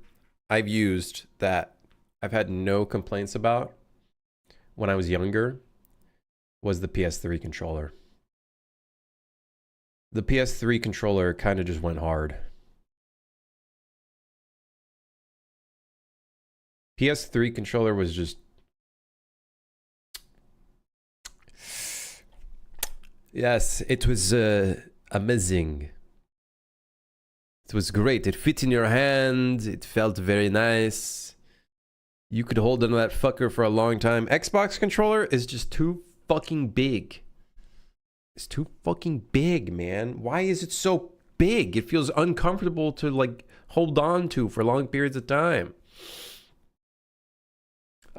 S1: I've used that I've had no complaints about when I was younger was the PS3 controller. The PS3 controller kind of just went hard. PS3 controller was just... Yes, it was amazing. It was great. It fit in your hand. It felt very nice. You could hold on to that fucker for a long time. Xbox controller is just too fucking big. It's too fucking big, man. Why is it so big? It feels uncomfortable to like hold on to for long periods of time.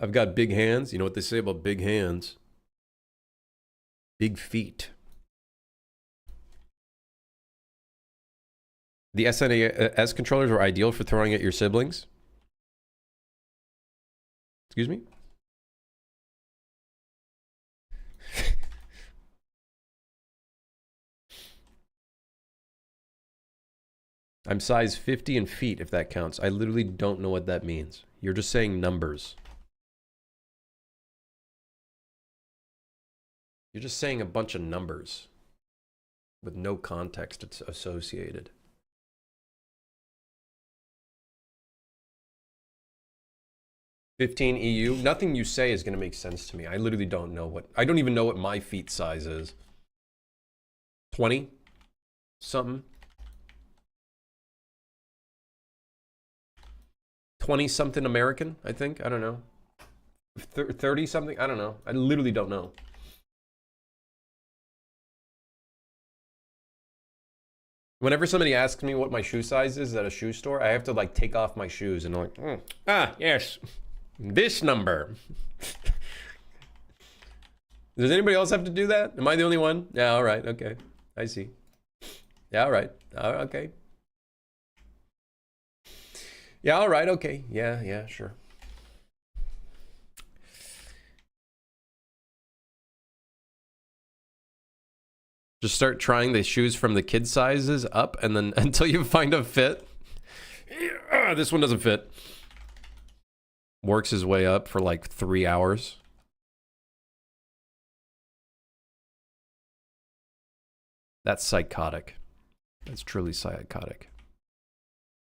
S1: I've got big hands. You know what they say about big hands? Big feet. The SNES controllers are ideal for throwing at your siblings. Excuse me? I'm size 50 in feet, if that counts. I literally don't know what that means. You're just saying numbers. You're just saying a bunch of numbers with no context associated. $15 EU. Nothing you say is going to make sense to me. I literally don't know what... I don't even know what my feet size is. 20? Something. 20-something American, I think. I don't know. 30-something? I don't know. I literally don't know. Whenever somebody asks me what my shoe size is at a shoe store, I have to like take off my shoes and I'm like, yes, this number. Does anybody else have to do that? Am I the only one? Yeah, all right, okay. I see. Yeah, all right. Okay. Yeah, all right, okay. Yeah, sure. Just start trying the shoes from the kid sizes up and then until you find a fit. This one doesn't fit. Works his way up for like 3 hours. That's psychotic. That's truly psychotic.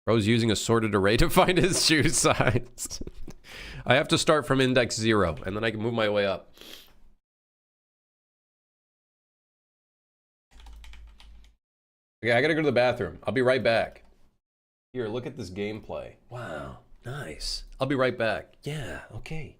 S1: Bro's using a sorted array to find his shoe size. I have to start from index 0 and then I can move my way up. Okay, I gotta go to the bathroom. I'll be right back. Here, look at this gameplay. Wow, nice. I'll be right back. Yeah, okay.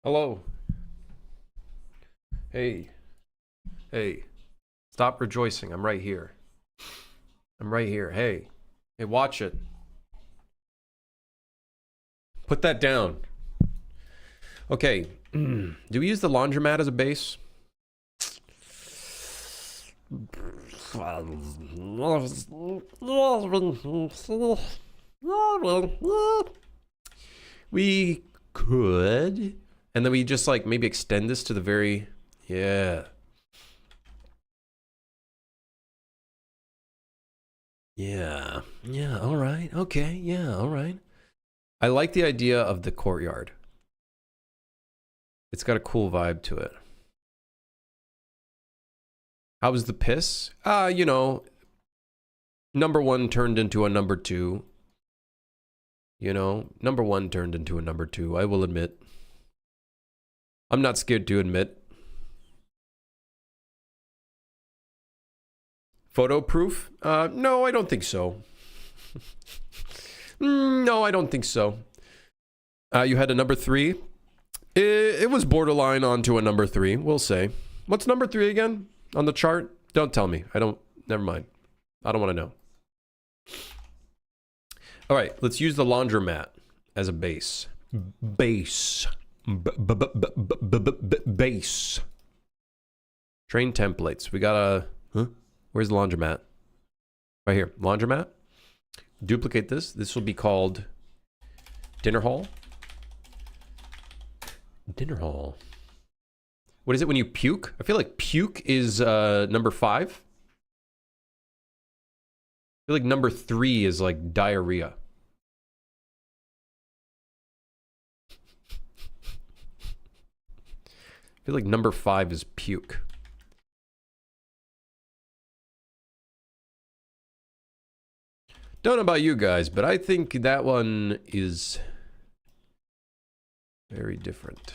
S1: Hello. Hey. Hey. Stop rejoicing. I'm right here. I'm right here. Hey. Hey, watch it. Put that down. Okay. Do we use the laundromat as a base? We could. And then we just like maybe extend this to the very... Yeah. Yeah. Yeah, all right. Okay. Yeah, all right. I like the idea of the courtyard. It's got a cool vibe to it. How was the piss? You know, number one turned into a number two. You know, number one turned into a number two, I will admit. I'm not scared to admit. Photo proof? No, I don't think so. No, I don't think so. You had a number three? It was borderline onto a number three, we'll say. What's number three again on the chart? Don't tell me. Never mind. I don't want to know. All right, let's use the laundromat as a base. Base. Base. Train templates. We got a... Huh? Where's the laundromat? Right here. Laundromat. Duplicate this. This will be called dinner hall. Dinner hall. What is it when you puke? I feel like puke is number 5. I feel like number 3 is like diarrhea. I feel like number 5 is puke. Don't know about you guys, but I think that one is very different.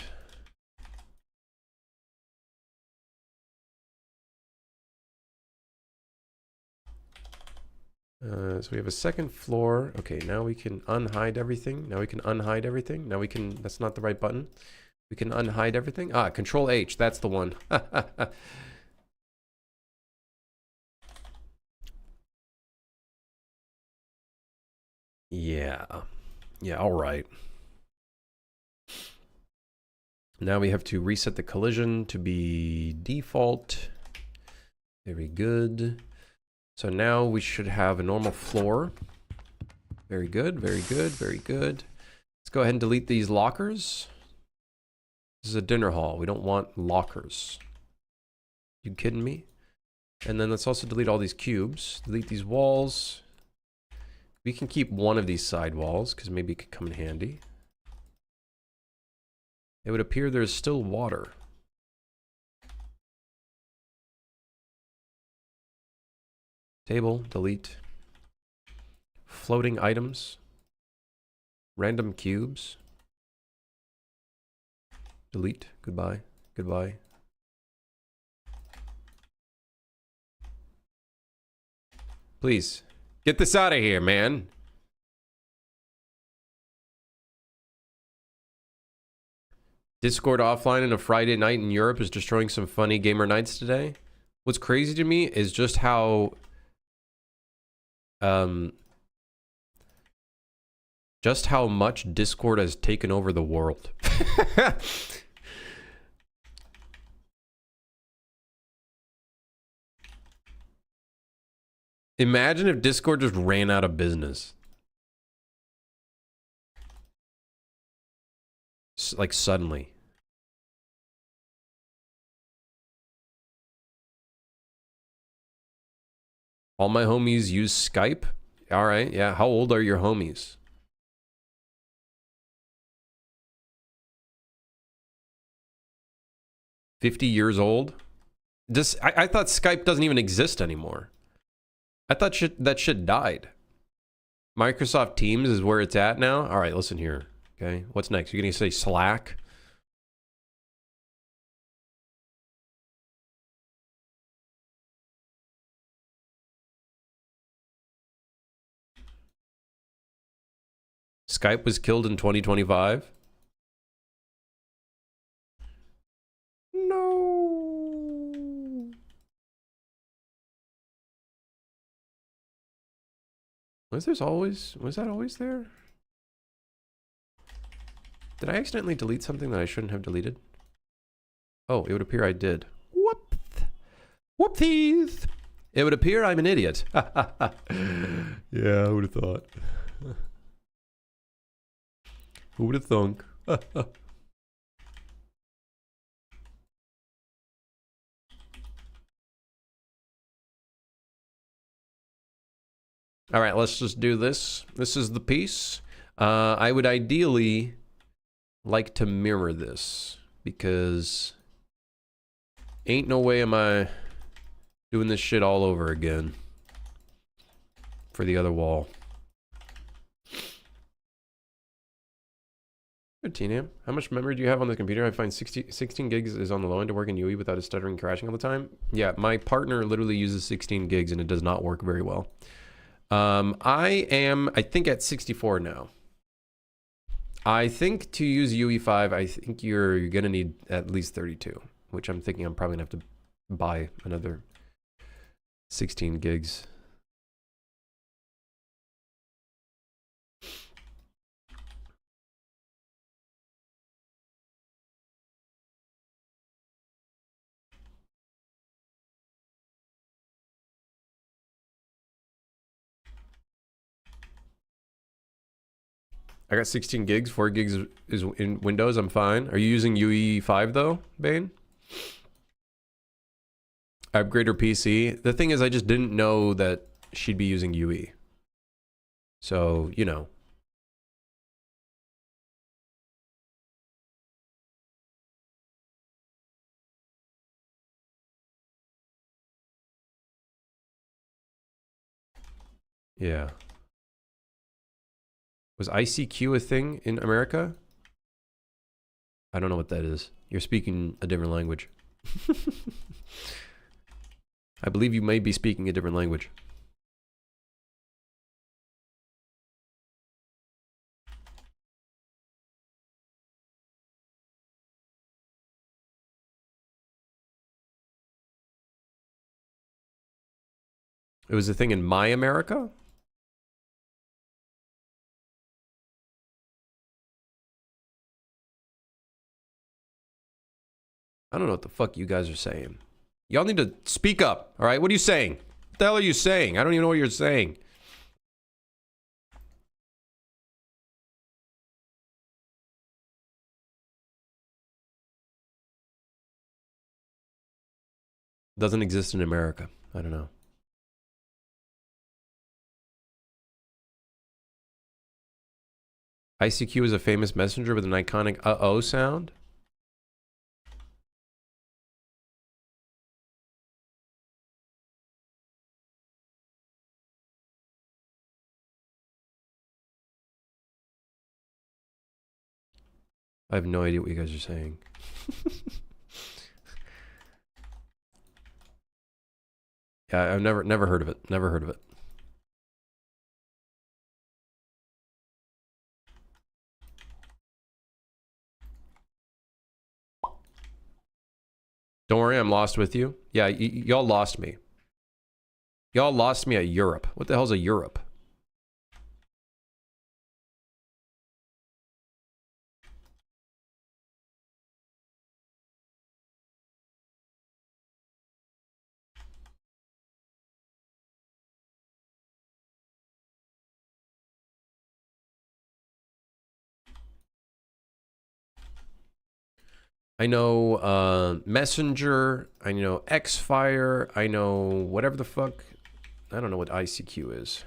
S1: So we have a second floor. Okay, now we can unhide everything. Now we can unhide everything. Now we can, that's not the right button. We can unhide everything. Ah, Control H, that's the one. Yeah. Yeah, all right. Now we have to reset the collision to be default. Very good. So now we should have a normal floor. Very good, very good, very good. Let's go ahead and delete these lockers. This is a dinner hall. We don't want lockers. You kidding me? And then let's also delete all these cubes. Delete these walls. We can keep one of these side walls because maybe it could come in handy. It would appear there's still water. Table, delete. Floating items. Random cubes. Delete, goodbye, goodbye. Please, get this out of here, man. Discord offline on a Friday night in Europe is destroying some funny gamer nights today. What's crazy to me is just how much Discord has taken over the world. Imagine if Discord just ran out of business. Like suddenly. All my homies use Skype? All right, yeah. How old are your homies? $50 old? I thought Skype doesn't even exist anymore. I thought that shit died. Microsoft Teams is where it's at now. All right, listen here. Okay, what's next? You're gonna say Slack? Skype was killed in 2025. Was that always there? Did I accidentally delete something that I shouldn't have deleted? Oh, it would appear I did. Whoop! Whoopsies! It would appear I'm an idiot. Yeah, who would have thought? Who would have thunk? All right, let's just do this. This is the piece. I would ideally like to mirror this because ain't no way am I doing this shit all over again for the other wall. Good, T-Nam. How much memory do you have on the computer? I find 16 gigs is on the low end to work in UE without it stuttering, crashing all the time. Yeah, my partner literally uses 16 gigs and it does not work very well. I think at 64 now. I think to use UE5, I think you're gonna need at least 32, which I'm thinking I'm probably gonna have to buy another 16 gigs. I got 16 gigs, 4 gigs is in Windows, I'm fine. Are you using UE5 though, Bane? Upgrade her PC. The thing is, I just didn't know that she'd be using UE. So, you know. Yeah. Was ICQ a thing in America? I don't know what that is. You're speaking a different language. I believe you may be speaking a different language. It was a thing in My America? I don't know what the fuck you guys are saying. Y'all need to speak up, all right? What are you saying? What the hell are you saying? I don't even know what you're saying. Doesn't exist in America. I don't know. ICQ is a famous messenger with an iconic uh-oh sound. I have no idea what you guys are saying. Yeah, I've never heard of it. Never heard of it. Don't worry, I'm lost with you. Yeah, y'all lost me. Y'all lost me at Europe. What the hell's a Europe? I know Messenger, I know Xfire, I know whatever the fuck. I don't know what ICQ is.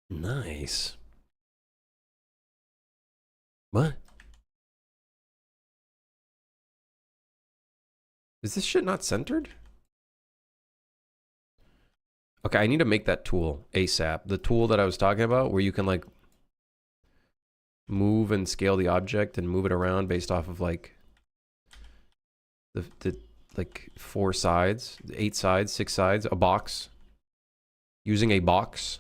S1: Nice. What? Is this shit not centered? Okay, I need to make that tool ASAP. The tool that I was talking about where you can like move and scale the object and move it around based off of like the like 4 sides, 8 sides, 6 sides, a box. Using a box.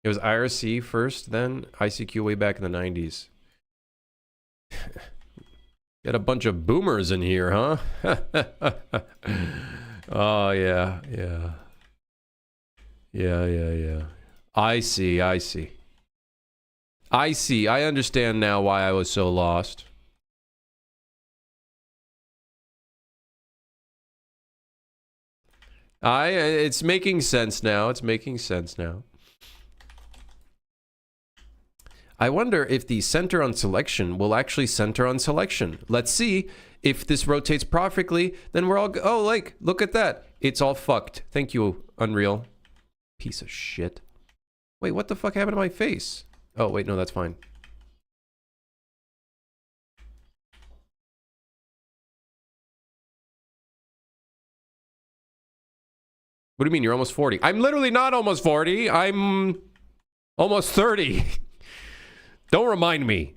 S1: It was IRC first, then ICQ way back in the 90s. Got a bunch of boomers in here, huh? Oh, yeah, yeah. Yeah. I see. I understand now why I was so lost. It's making sense now. It's making sense now. I wonder if the center on selection will actually center on selection. Let's see. If this rotates perfectly, then we're all... Oh, like, look at that. It's all fucked. Thank you, Unreal. Piece of shit. Wait, what the fuck happened to my face? Oh, wait, no, that's fine. What do you mean you're almost 40? I'm literally not almost 40. I'm almost 30. Don't remind me.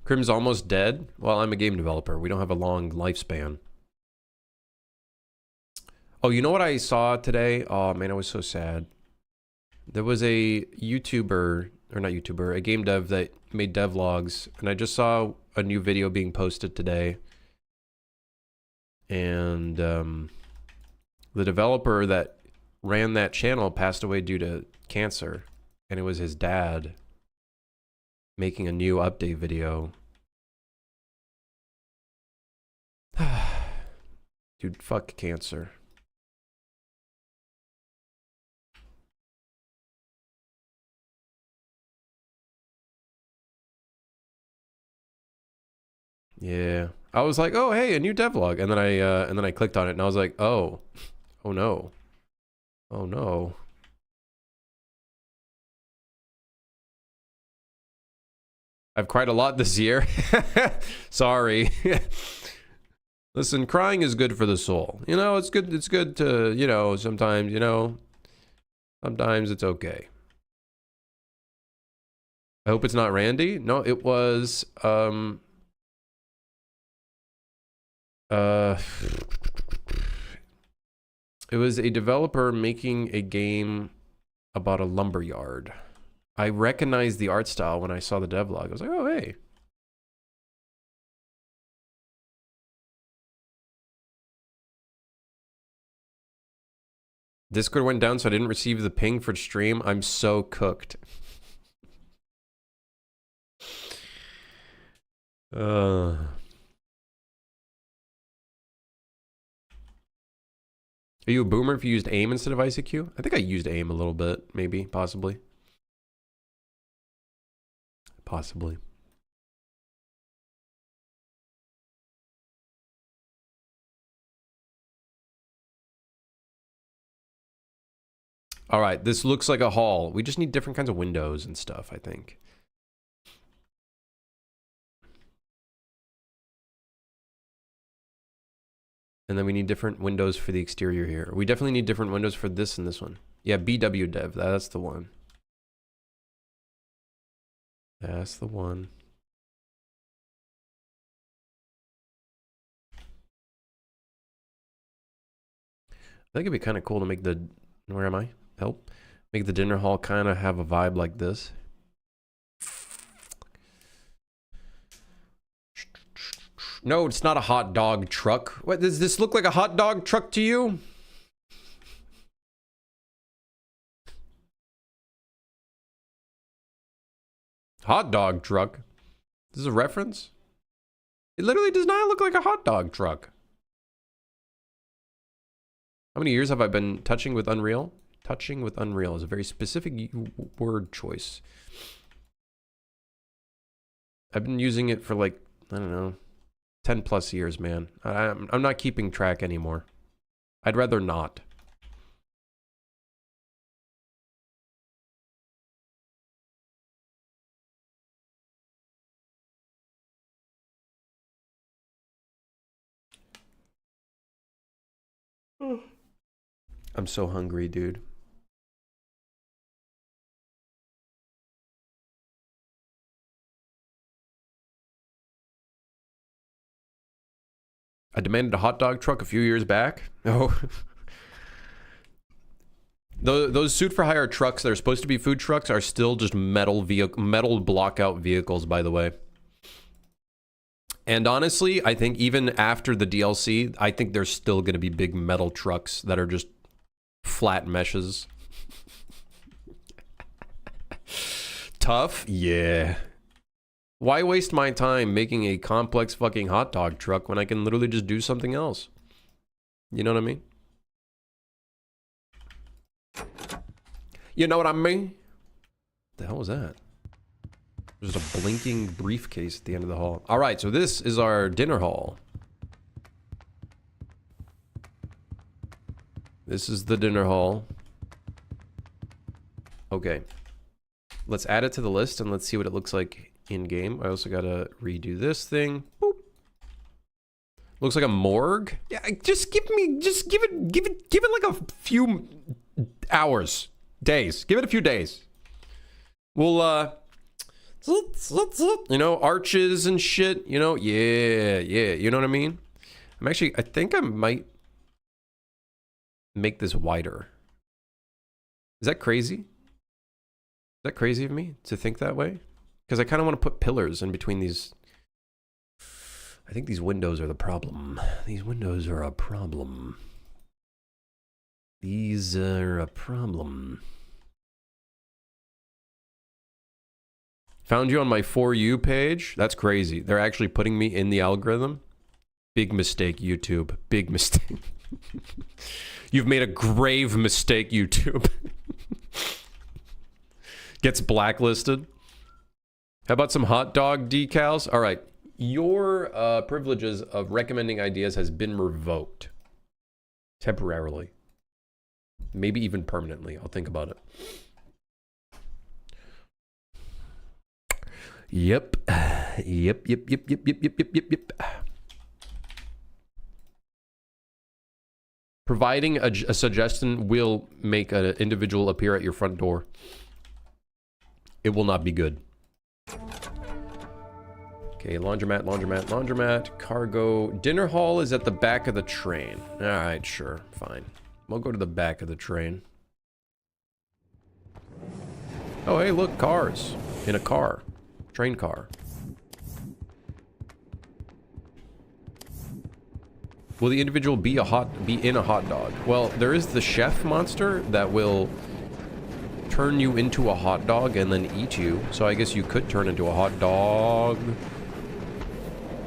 S1: Crim's almost dead? Well, I'm a game developer. We don't have a long lifespan. Oh, you know what I saw today? Oh, man, I was so sad. There was a YouTuber, or not YouTuber, a game dev that made devlogs, and I just saw a new video being posted today. And the developer that ran that channel passed away due to cancer, and it was his dad making a new update video. Dude, fuck cancer. Yeah. I was like, "Oh, hey, a new devlog." And then I clicked on it and I was like, "Oh. Oh no. Oh no." I've cried a lot this year. Sorry. Listen, crying is good for the soul. You know, it's good to, you know, sometimes, you know, sometimes it's okay. I hope it's not Randy. No, it was, it was a developer making a game about a lumberyard. I recognized the art style when I saw the devlog. I was like, oh, hey. Discord went down, so I didn't receive the ping for stream. I'm so cooked. Are you a boomer if you used AIM instead of ICQ? I think I used AIM a little bit, maybe, possibly. Possibly. All right, this looks like a hall. We just need different kinds of windows and stuff, I think. And then we need different windows for the exterior here. We definitely need different windows for this and this one. Yeah, BW dev, that's the one. That's the one. I think it'd be kind of cool to make the... Where am I? Help. Make the dinner hall kind of have a vibe like this. No, it's not a hot dog truck. What, does this look like a hot dog truck to you? Hot dog truck? This is a reference? It literally does not look like a hot dog truck. How many years have I been touching with Unreal? Touching with Unreal is a very specific word choice. I've been using it for like, I don't know, 10 plus years, man. I'm not keeping track anymore. I'd rather not. I'm so hungry, dude. I demanded a hot dog truck a few years back. Oh. Those suit for hire trucks that are supposed to be food trucks are still just metal block-out vehicles, by the way. And honestly, I think even after the DLC, I think there's still going to be big metal trucks that are just flat meshes. Tough? Yeah. Why waste my time making a complex fucking hot dog truck when I can literally just do something else? You know what I mean? You know what I mean? The hell was that? There's a blinking briefcase at the end of the hall. All right, so this is our dinner hall. This is the dinner hall. Okay. Let's add it to the list and let's see what it looks like in game. I also gotta redo this thing. Boop. Looks like a morgue. Yeah, just give it like a few hours, days. Give it a few days. We'll you know, arches and shit, you know? Yeah, you know what I mean? I think I might make this wider. Is that crazy? Is that crazy of me to think that way? Because I kind of want to put pillars in between these. I think these windows are the problem. These windows are a problem. These are a problem. Found you on my For You page. That's crazy. They're actually putting me in the algorithm. Big mistake, YouTube. Big mistake. You've made a grave mistake, YouTube. Gets blacklisted. How about some hot dog decals? All right. Your privileges of recommending ideas has been revoked. Temporarily. Maybe even permanently. I'll think about it. Yep. Yep. Providing a suggestion will make an individual appear at your front door. It will not be good. Okay, laundromat. Cargo. Dinner hall is at the back of the train. Alright, sure. Fine. We'll go to the back of the train. Oh, hey, look. Cars. In a car. Train car. Will the individual be in a hot dog? Well, there is the chef monster that will turn you into a hot dog and then eat you. So I guess you could turn into a hot dog.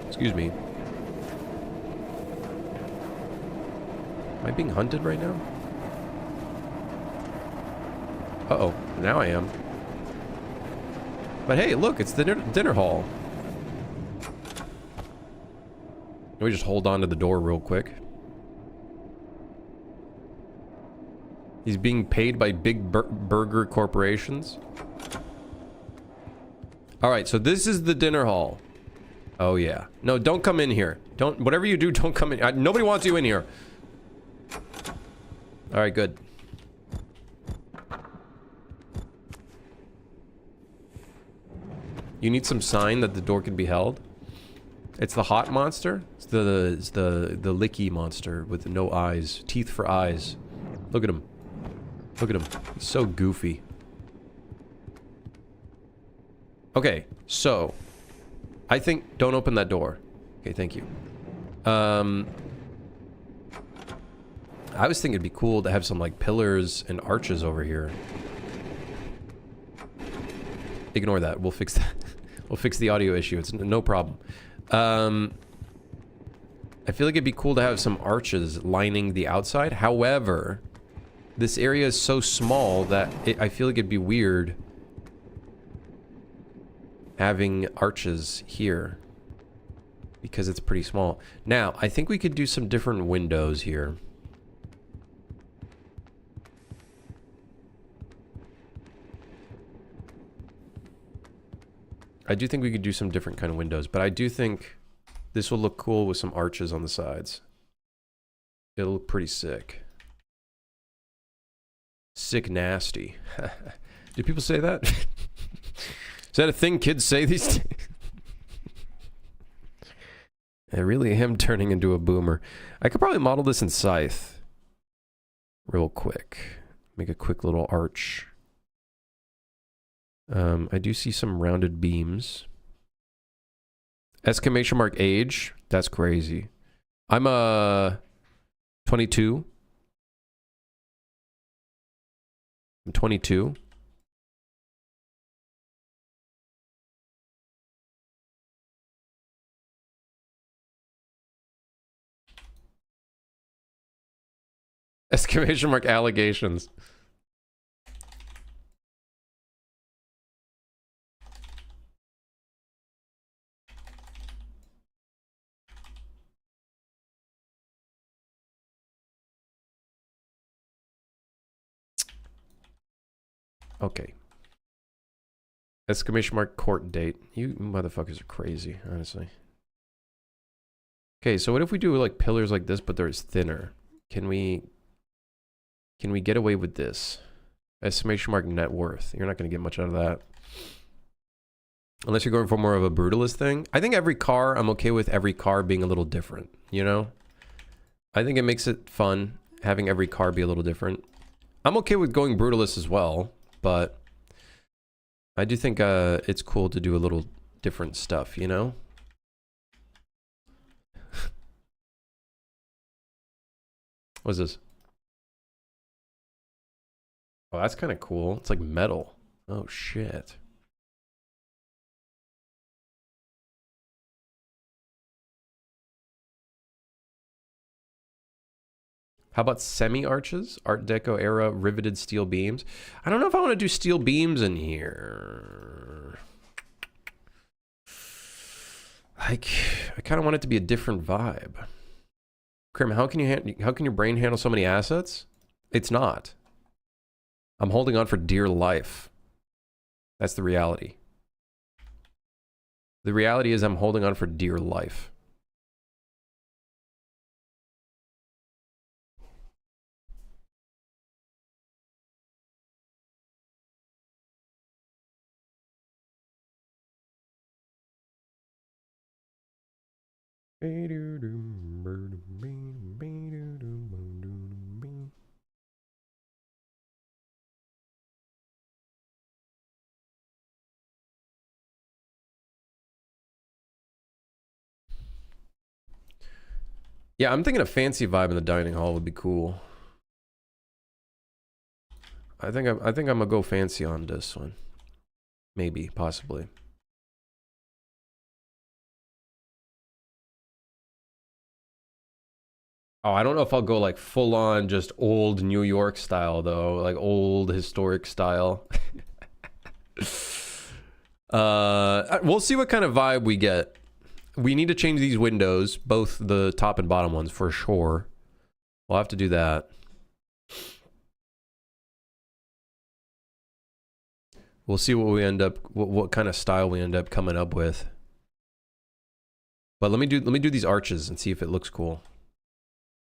S1: Excuse me. Am I being hunted right now? Uh-oh. Now I am. But hey, look, it's the dinner hall. Let me just hold on to the door real quick. He's being paid by big burger corporations. Alright, so this is the dinner hall. Oh yeah. No, don't come in here. Don't, whatever you do, don't come in. Nobody wants you in here. Alright, good. You need some sign that the door can be held. It's the hot monster. It's the licky monster with no eyes, teeth for eyes. Look at him. Look at him. He's so goofy. Okay, so I think don't open that door. Okay, thank you. I was thinking it'd be cool to have some like pillars and arches over here. Ignore that. We'll fix that. We'll fix the audio issue. It's no problem. I feel like it'd be cool to have some arches lining the outside. However, this area is so small that I feel like it'd be weird having arches here because it's pretty small. Now, I think we could do some different windows here. I do think we could do some different kind of windows, but I do think this will look cool with some arches on the sides. It'll look pretty sick. Sick nasty. Do people say that? Is that a thing kids say these days? I really am turning into a boomer. I could probably model this in Scythe. Real quick. Make a quick little arch. I do see some rounded beams. Exclamation mark age. That's crazy. I'm 22. I'm 22. Exclamation mark allegations. Okay. Exclamation mark court date. You motherfuckers are crazy, honestly. Okay, so what if we do like pillars like this, but they're thinner? Can we get away with this? Exclamation mark net worth. You're not going to get much out of that. Unless you're going for more of a brutalist thing. I think every car, I'm okay with every car being a little different, you know? I think it makes it fun having every car be a little different. I'm okay with going brutalist as well, but I do think it's cool to do a little different stuff, you know? What's this? Oh, that's kind of cool. It's like metal. Oh, shit. How about semi-arches? Art Deco era riveted steel beams. I don't know if I want to do steel beams in here. Like, I kind of want it to be a different vibe. Krim, how can your brain handle so many assets? It's not. I'm holding on for dear life. That's the reality. The reality is I'm holding on for dear life. Yeah, I'm thinking a fancy vibe in the dining hall would be cool. I think I'm gonna go fancy on this one. Maybe, possibly. Oh, I don't know if I'll go like full on just old New York style though, like old historic style. We'll see what kind of vibe we get. We need to change these windows, both the top and bottom ones for sure. We'll have to do that. We'll see what we end up, what kind of style we end up coming up with. But let me do these arches and see if it looks cool.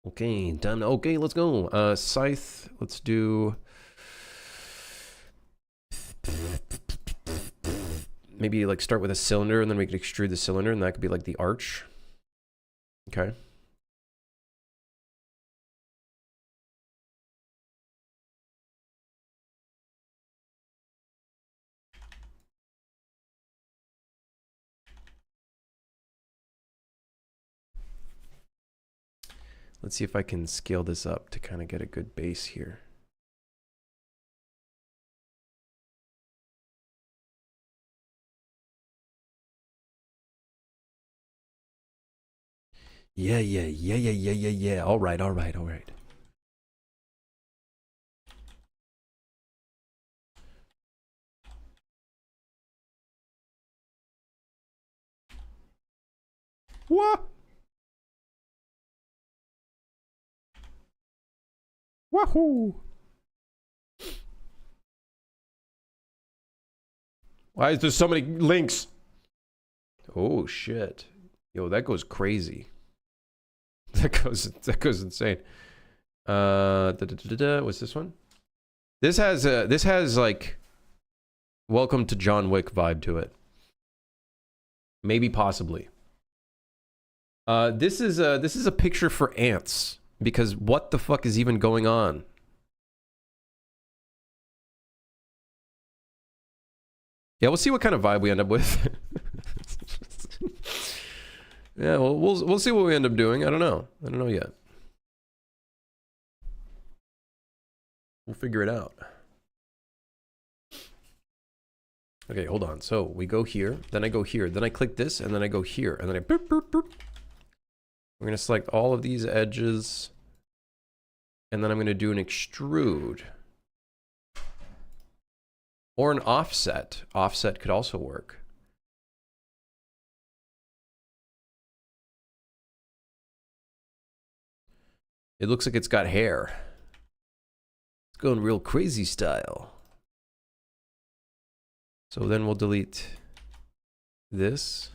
S1: Okay, done. Okay, let's go. Scythe, let's do... Maybe like start with a cylinder and then we could extrude the cylinder and that could be like the arch. Okay. Let's see if I can scale this up to kind of get a good base here. Yeah. All right. What? Wahoo! Why is there so many links? Oh shit. Yo, that goes crazy. That goes insane. What's this one? This has like Welcome to John Wick vibe to it. Maybe possibly. This is a picture for ants, because what the fuck is even going on? Yeah, we'll see what kind of vibe we end up with. Yeah, well, we'll see what we end up doing. I don't know yet. We'll figure it out. Okay, hold on. So we go here, then I go here, then I click this, and then I go here, and then I boop, boop, boop. We're gonna select all of these edges, and then I'm gonna do an extrude. Or an offset. Offset could also work. It looks like it's got hair. It's going real crazy style. So then we'll delete this.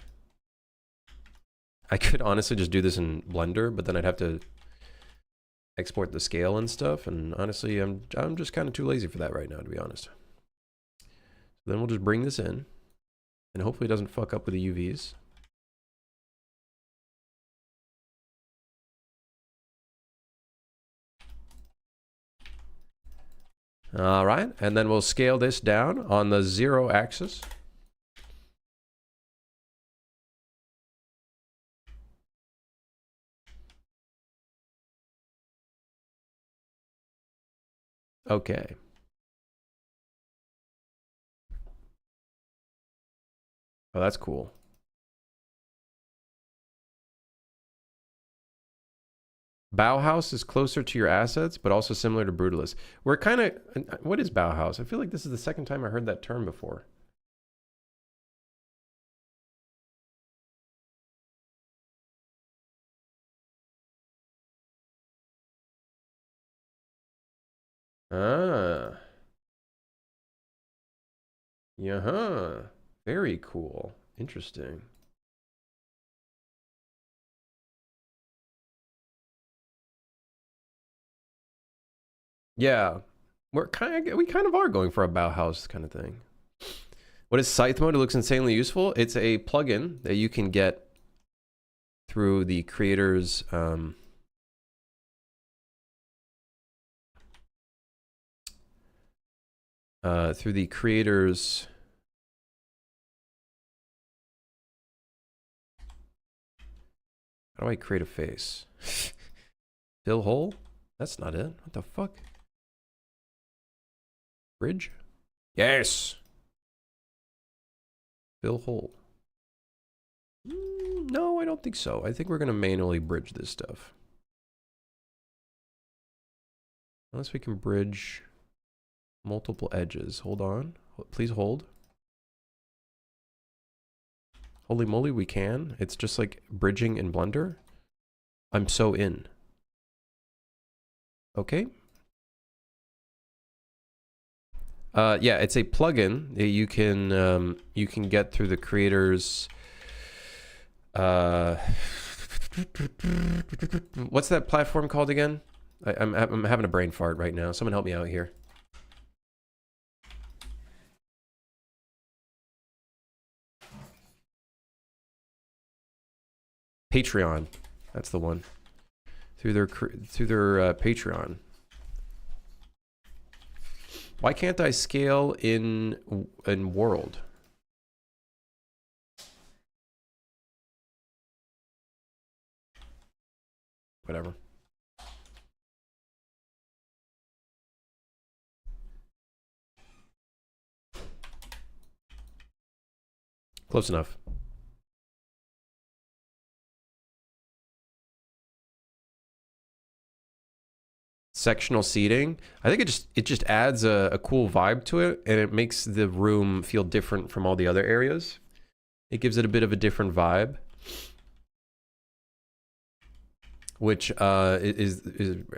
S1: I could honestly just do this in Blender, but then I'd have to export the scale and stuff. And honestly, I'm just kind of too lazy for that right now, to be honest. So then we'll just bring this in, and hopefully it doesn't fuck up with the UVs. All right, and then we'll scale this down on the 0 axis. Okay. Oh, that's cool. Bauhaus is closer to your assets, but also similar to Brutalist. We're kind of... What is Bauhaus? I feel like this is the second time I heard that term before. Ah. Yeah. Very cool. Interesting. Yeah. We kind of are going for a Bauhaus kind of thing. What is Scythe mode? It looks insanely useful. It's a plugin that you can get through the creator's how do I create a face? Fill hole? That's not it. What the fuck? Bridge? Yes! Fill hole. No, I don't think so. I think we're going to manually bridge this stuff. Unless we can bridge multiple edges. Hold on. Please hold. Holy moly, we can. It's just like bridging in Blender. I'm so in. Okay. Yeah, it's a plugin that you can get through the creator's what's that platform called again? I'm having a brain fart right now. Someone help me out here. Patreon. That's the one. Through their Patreon. Why can't I scale in world? Whatever. Close enough. Sectional seating. I think it just adds a cool vibe to it, and it makes the room feel different from all the other areas. It gives it a bit of a different vibe, which is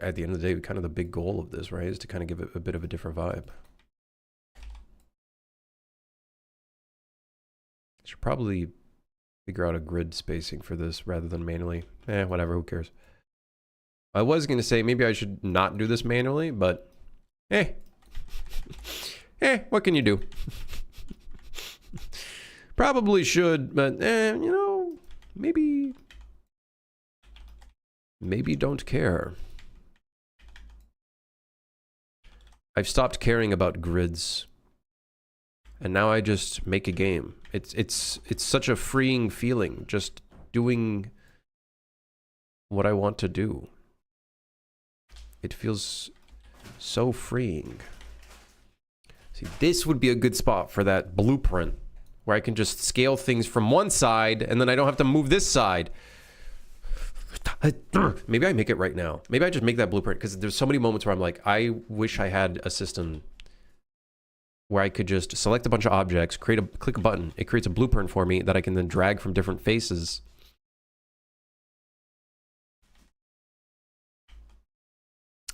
S1: at the end of the day kind of the big goal of this, right? Is to kind of give it a bit of a different vibe. Should probably figure out a grid spacing for this rather than manually. Whatever, who cares? I was going to say maybe I should not do this manually, but what can you do? Probably should, but you know, maybe don't care. I've stopped caring about grids, and now I just make a game. It's such a freeing feeling, just doing what I want to do. It feels so freeing. See, this would be a good spot for that blueprint, where I can just scale things from one side, and then I don't have to move this side. Maybe I make it right now. Maybe I just make that blueprint, because there's so many moments where I'm like, I wish I had a system where I could just select a bunch of objects, click a button, it creates a blueprint for me that I can then drag from different faces.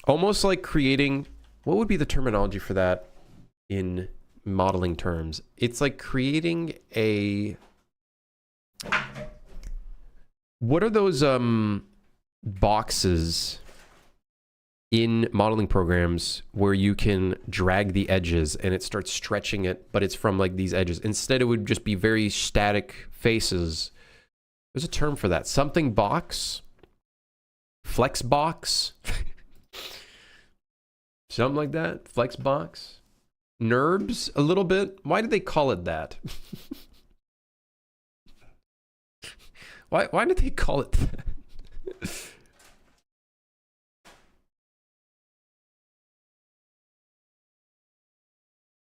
S1: Almost like creating, what would be the terminology for that in modeling terms? It's like creating a, what are those boxes in modeling programs where you can drag the edges and it starts stretching it, but it's from like these edges. Instead, it would just be very static faces. There's a term for that. Something box? Flex box? Something like that? Flex box? NURBS? A little bit? Why did they call it that? Why did they call it that?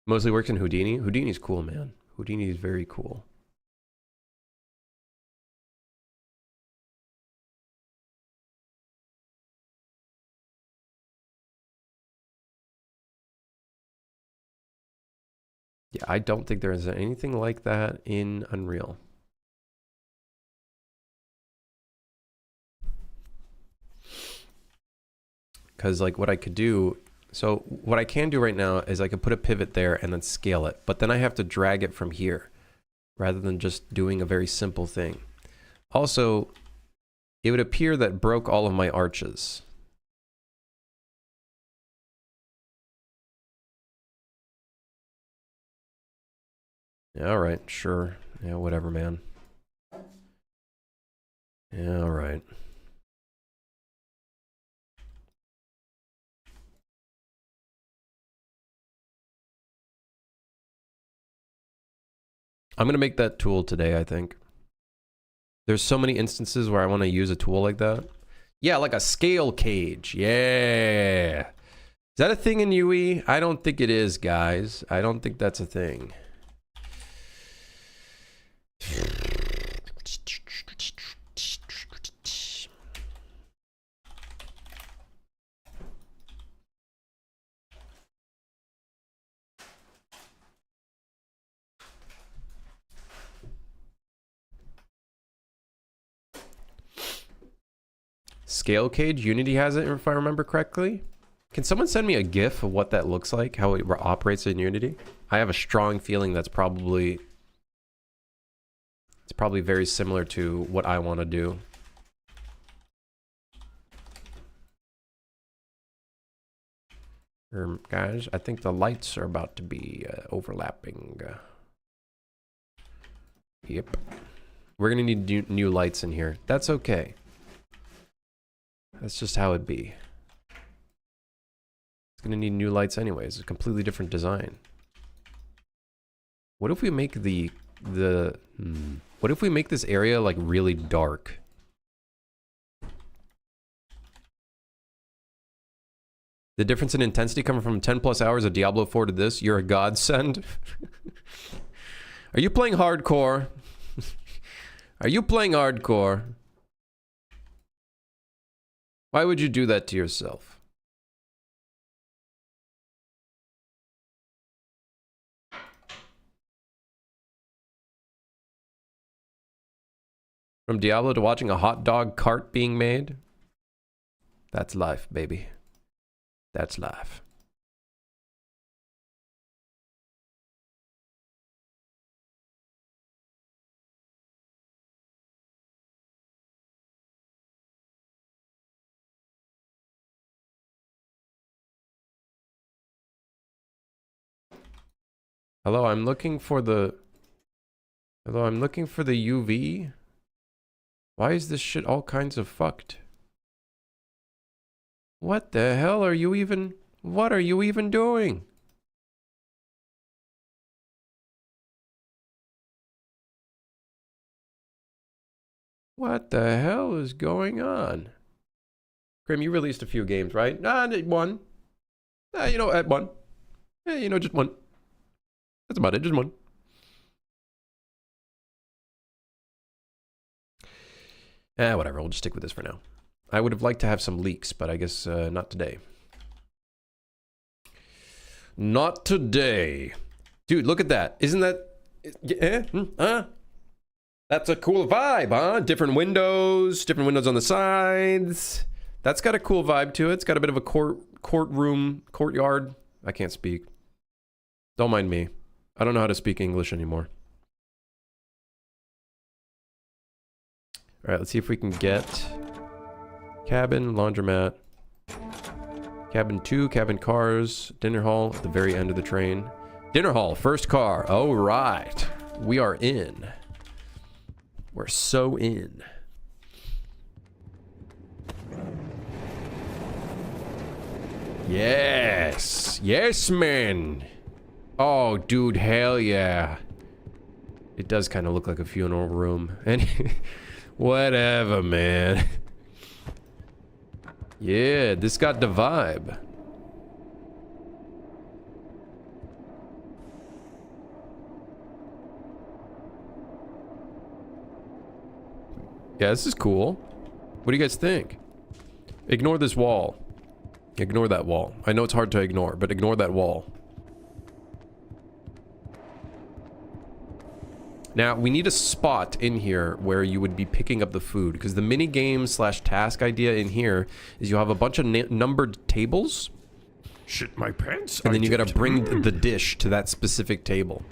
S1: Mostly works in Houdini. Houdini's cool, man. Houdini is very cool. Yeah, I don't think there is anything like that in Unreal. Because like what I could do, so what I can do right now is I could put a pivot there and then scale it, but then I have to drag it from here rather than just doing a very simple thing. Also, it would appear that broke all of my arches. Yeah, all right, sure. Yeah, whatever, man. Yeah, all right. I'm going to make that tool today, I think. There's so many instances where I want to use a tool like that. Yeah, like a scale cage. Yeah. Is that a thing in UE? I don't think it is, guys. I don't think that's a thing. Scale cage, Unity has it, if I remember correctly. Can someone send me a GIF of what that looks like, how it operates in Unity? I have a strong feeling that's probably, it's probably very similar to what I want to do. Guys, I think the lights are about to be overlapping. Yep. We're gonna need new lights in here. That's okay. That's just how it be. It's gonna need new lights anyways. A completely different design. What if we make what if we make this area like really dark? The difference in intensity coming from 10 plus hours of Diablo 4 to this, you're a godsend. Are you playing hardcore? Are you playing hardcore? Why would you do that to yourself? From Diablo to watching a hot dog cart being made? That's life, baby. That's life. Hello, I'm looking for the... Hello, I'm looking for the UV. Why is this shit all kinds of fucked? What the hell are you even... What are you even doing? What the hell is going on? Grim, you released a few games, right? Nah, one. You know, at one. Yeah, you know, just one. That's about it, just one. Whatever, we'll just stick with this for now. I would have liked to have some leaks, but I guess not today. Not today. Dude, look at that. Isn't that... That's a cool vibe, huh? Different windows on the sides. That's got a cool vibe to it. It's got a bit of a courtyard. I can't speak. Don't mind me. I don't know how to speak English anymore. All right, let's see if we can get cabin, laundromat, cabin 2, cabin cars, dinner hall at the very end of the train. Dinner hall, first car. All right, we are in. We're so in. Yes, yes, man. Oh, dude, hell yeah. It does kind of look like a funeral room. And whatever, man. Yeah, this got the vibe. Yeah, this is cool. What do you guys think? Ignore this wall. Ignore that wall. I know it's hard to ignore, but ignore that wall. Now, we need a spot in here where you would be picking up the food, because the mini game slash task idea in here is you have a bunch of numbered tables.
S2: Shit my pants.
S1: And then you gotta bring the dish to that specific table.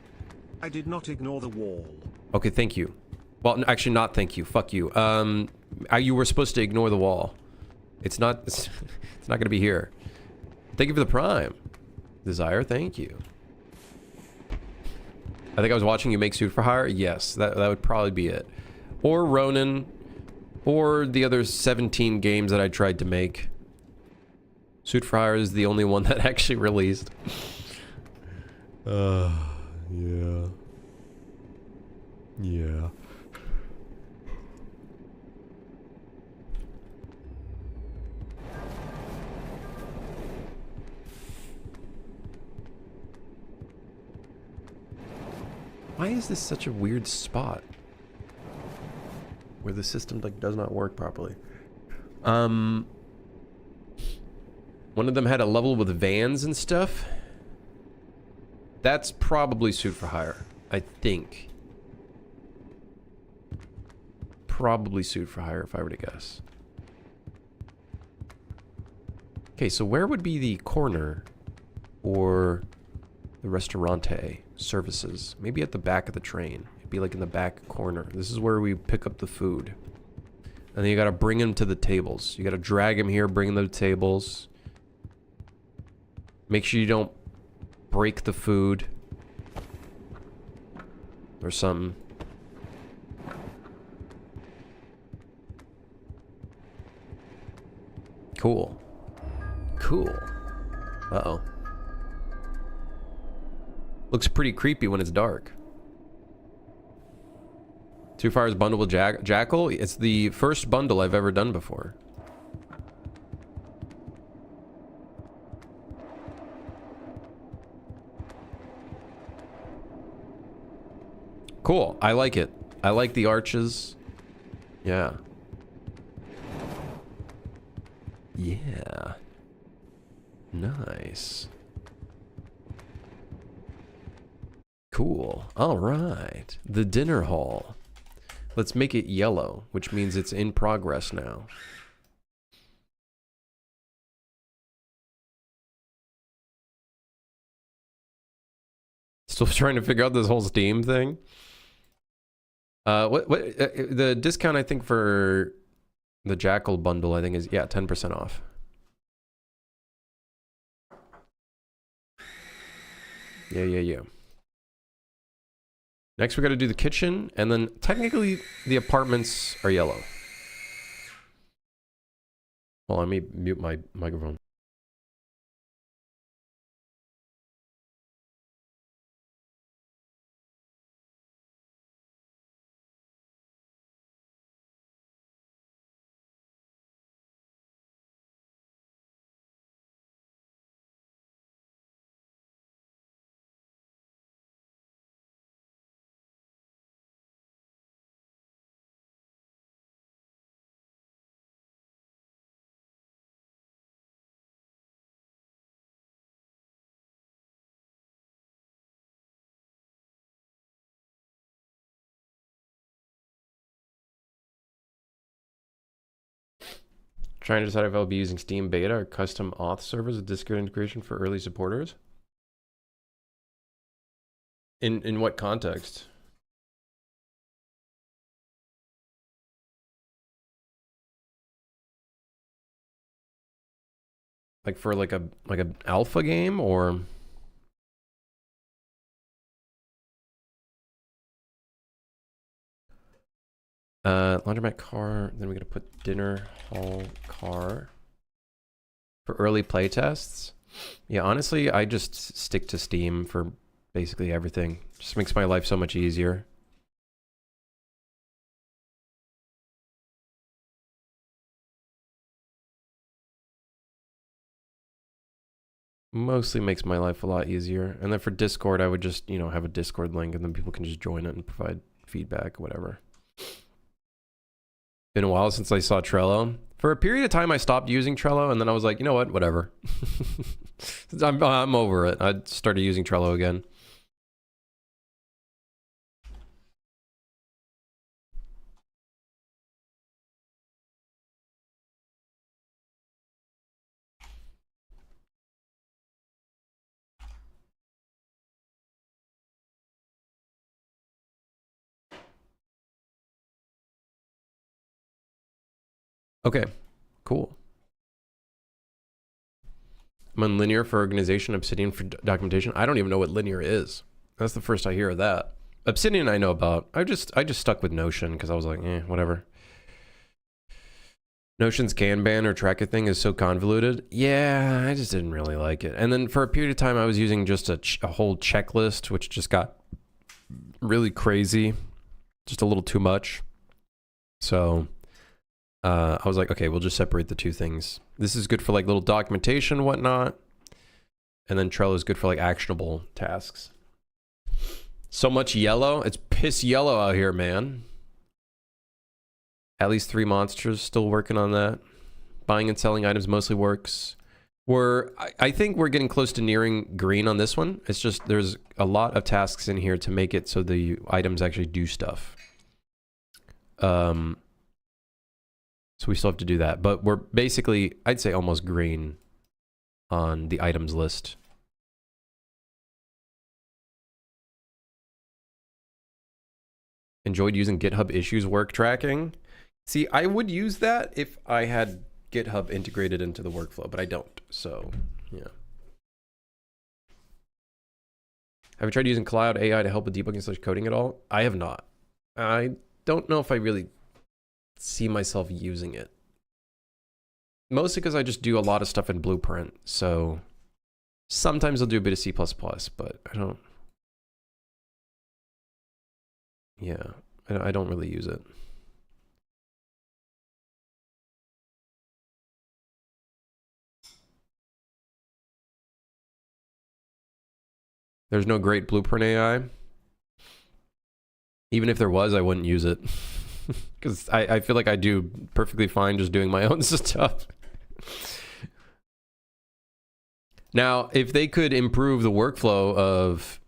S3: I did not ignore the wall.
S1: Okay, thank you. Well, actually not thank you. Fuck you. You were supposed to ignore the wall. It's not gonna be here. Thank you for the prime. Desire, thank you. I think I was watching you make Suit for Hire. Yes, that would probably be it. Or Ronin. Or the other 17 games that I tried to make. Suit for Hire is the only one that actually released. Yeah. Yeah. Why is this such a weird spot? Where the system like does not work properly. One of them had a level with vans and stuff. That's probably Suit for Hire, I think. Probably Suit for Hire if I were to guess. Okay, so where would be the corner or the restaurante services? Maybe at the back of the train. It'd be like in the back corner. This is where we pick up the food. And then you gotta bring them to the tables. You gotta drag them here, bring them to the tables. Make sure you don't break the food. Or something. Cool. Cool. Uh-oh. Looks pretty creepy when it's dark. Too Fire's bundle with Jackal? It's the first bundle I've ever done before. Cool. I like it. I like the arches. Yeah. Yeah. Nice. Cool. All right. The dinner hall. Let's make it yellow, which means it's in progress now. Still trying to figure out this whole Steam thing. The discount I think for the Jackal bundle I think is 10% off. Yeah. Next we got to do the kitchen, and then technically the apartments are yellow. Well, let me mute my microphone. Trying to decide if I'll be using Steam Beta or custom auth servers with Discord integration for early supporters. In what context? Like for like a alpha game or laundromat car, then we gotta put dinner hall car for early playtests. Yeah, honestly, I just stick to Steam for basically everything. Just makes my life so much easier. Mostly makes my life a lot easier. And then for Discord, I would just, have a Discord link and then people can just join it and provide feedback, whatever. Been a while since I saw Trello. For a period of time, I stopped using Trello, and then I was like, you know what, whatever. I'm over it. I started using Trello again. Okay, cool. I'm on Linear for organization, Obsidian for documentation. I don't even know what Linear is. That's the first I hear of that. Obsidian I know about. I just stuck with Notion because I was like, whatever. Notion's Kanban or tracker thing is so convoluted. Yeah, I just didn't really like it. And then for a period of time, I was using just a whole checklist, which just got really crazy. Just a little too much. So I was like, okay, we'll just separate the two things. This is good for like little documentation and whatnot. And then Trello is good for like actionable tasks. So much yellow. It's piss yellow out here, man. At least 3 monsters, still working on that. Buying and selling items mostly works. I think we're getting close to nearing green on this one. It's just there's a lot of tasks in here to make it so the items actually do stuff. So we still have to do that, but we're basically, I'd say almost green on the items list. Enjoyed using GitHub issues work tracking. See, I would use that if I had GitHub integrated into the workflow, but I don't, so yeah. Have you tried using Cloud AI to help with debugging / coding at all? I have not. I don't know if I really see myself using it. Mostly because I just do a lot of stuff in Blueprint, so sometimes I'll do a bit of C++, but I don't. Yeah, I don't really use it. There's no great Blueprint AI. Even if there was, I wouldn't use it. Because I feel like I do perfectly fine just doing my own stuff. Now, if they could improve the workflow of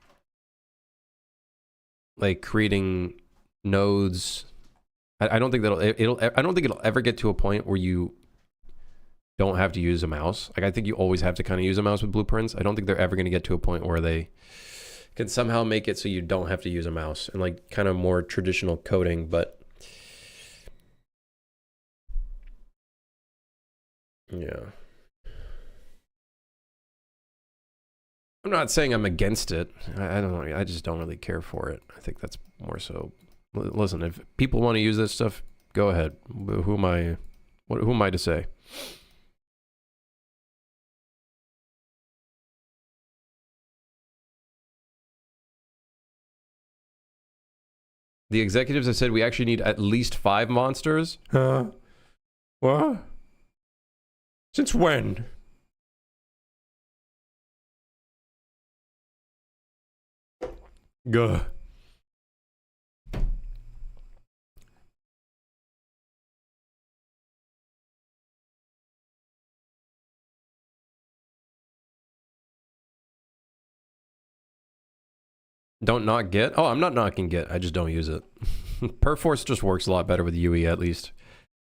S1: like creating nodes, I don't think I don't think it'll ever get to a point where you don't have to use a mouse. Like I think you always have to kind of use a mouse with blueprints. I don't think they're ever going to get to a point where they can somehow make it so you don't have to use a mouse and like kind of more traditional coding, but yeah. I'm not saying I'm against it. I don't know. I just don't really care for it. I think that's more so. Listen, if people want to use this stuff, go ahead. Who am I? Who am I to say? The executives have said we actually need at least 5 monsters. What? Since when? Gah. Don't knock Git? Oh, I'm not knocking Git. I just don't use it. Perforce just works a lot better with UE, at least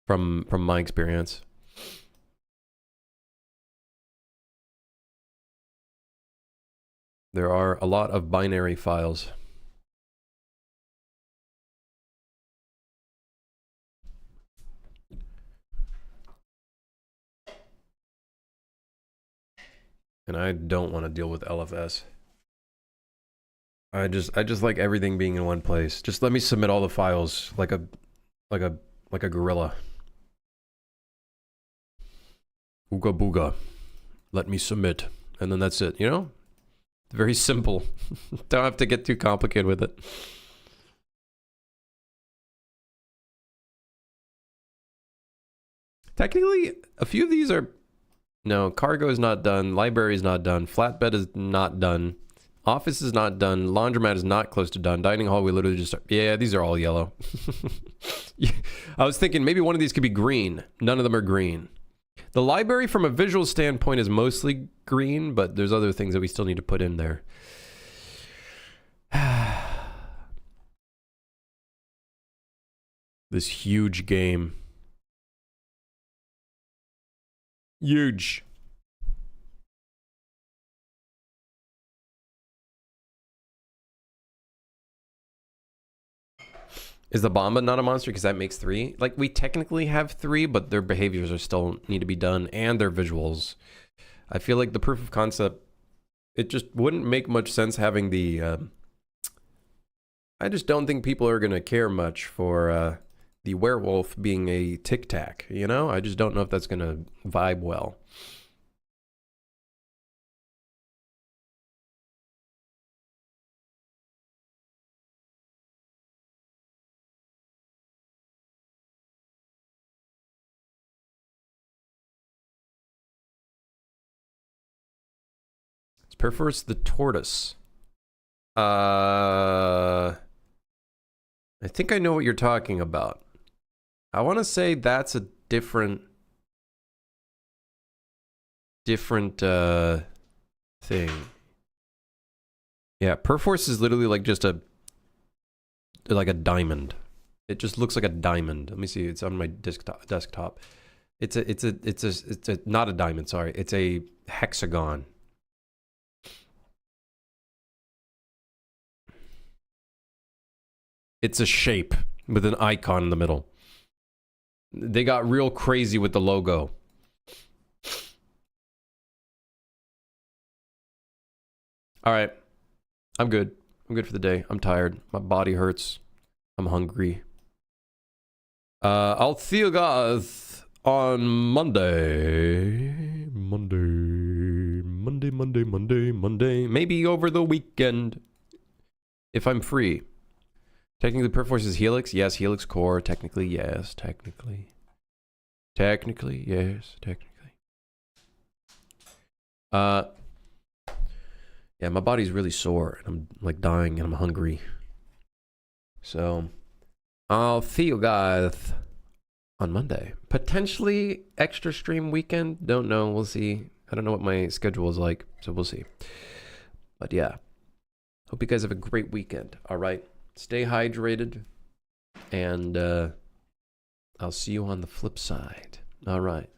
S1: from my experience. There are a lot of binary files. And I don't want to deal with LFS. I just like everything being in one place. Just let me submit all the files like a gorilla. Ooga booga. Let me submit. And then that's it, you know? Very simple. Don't have to get too complicated with it. Technically, a few of these are... No, cargo is not done. Library is not done. Flatbed is not done. Office is not done. Laundromat is not close to done. Dining hall, we literally just... Yeah, these are all yellow. I was thinking maybe one of these could be green. None of them are green. The library from a visual standpoint is mostly green, but there's other things that we still need to put in there. This huge game. Huge. Is the Bomba not a monster because that makes 3? Like, we technically have 3, but their behaviors are still need to be done, and their visuals. I feel like the proof of concept, it just wouldn't make much sense having the... I just don't think people are going to care much for the werewolf being a tic-tac, you know? I just don't know if that's going to vibe well. Perforce the tortoise. I think I know what you're talking about. I want to say that's a different thing. Yeah, Perforce is literally like just like a diamond. It just looks like a diamond. Let me see. It's on my desktop. It's a not a diamond, sorry. It's a hexagon. It's a shape with an icon in the middle. They got real crazy with the logo. All right. I'm good. I'm good for the day. I'm tired. My body hurts. I'm hungry. I'll see you guys on Monday. Monday. Maybe over the weekend. If I'm free. Technically, Perforce is Helix. Yes, Helix core. Technically, yes. Technically, yes. Technically. Yeah, my body's really sore. And I'm like dying and I'm hungry. So, I'll see you guys on Monday. Potentially extra stream weekend. Don't know. We'll see. I don't know what my schedule is like, so we'll see. But yeah. Hope you guys have a great weekend. All right. Stay hydrated. And I'll see you on the flip side. All right.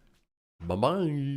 S1: Bye-bye.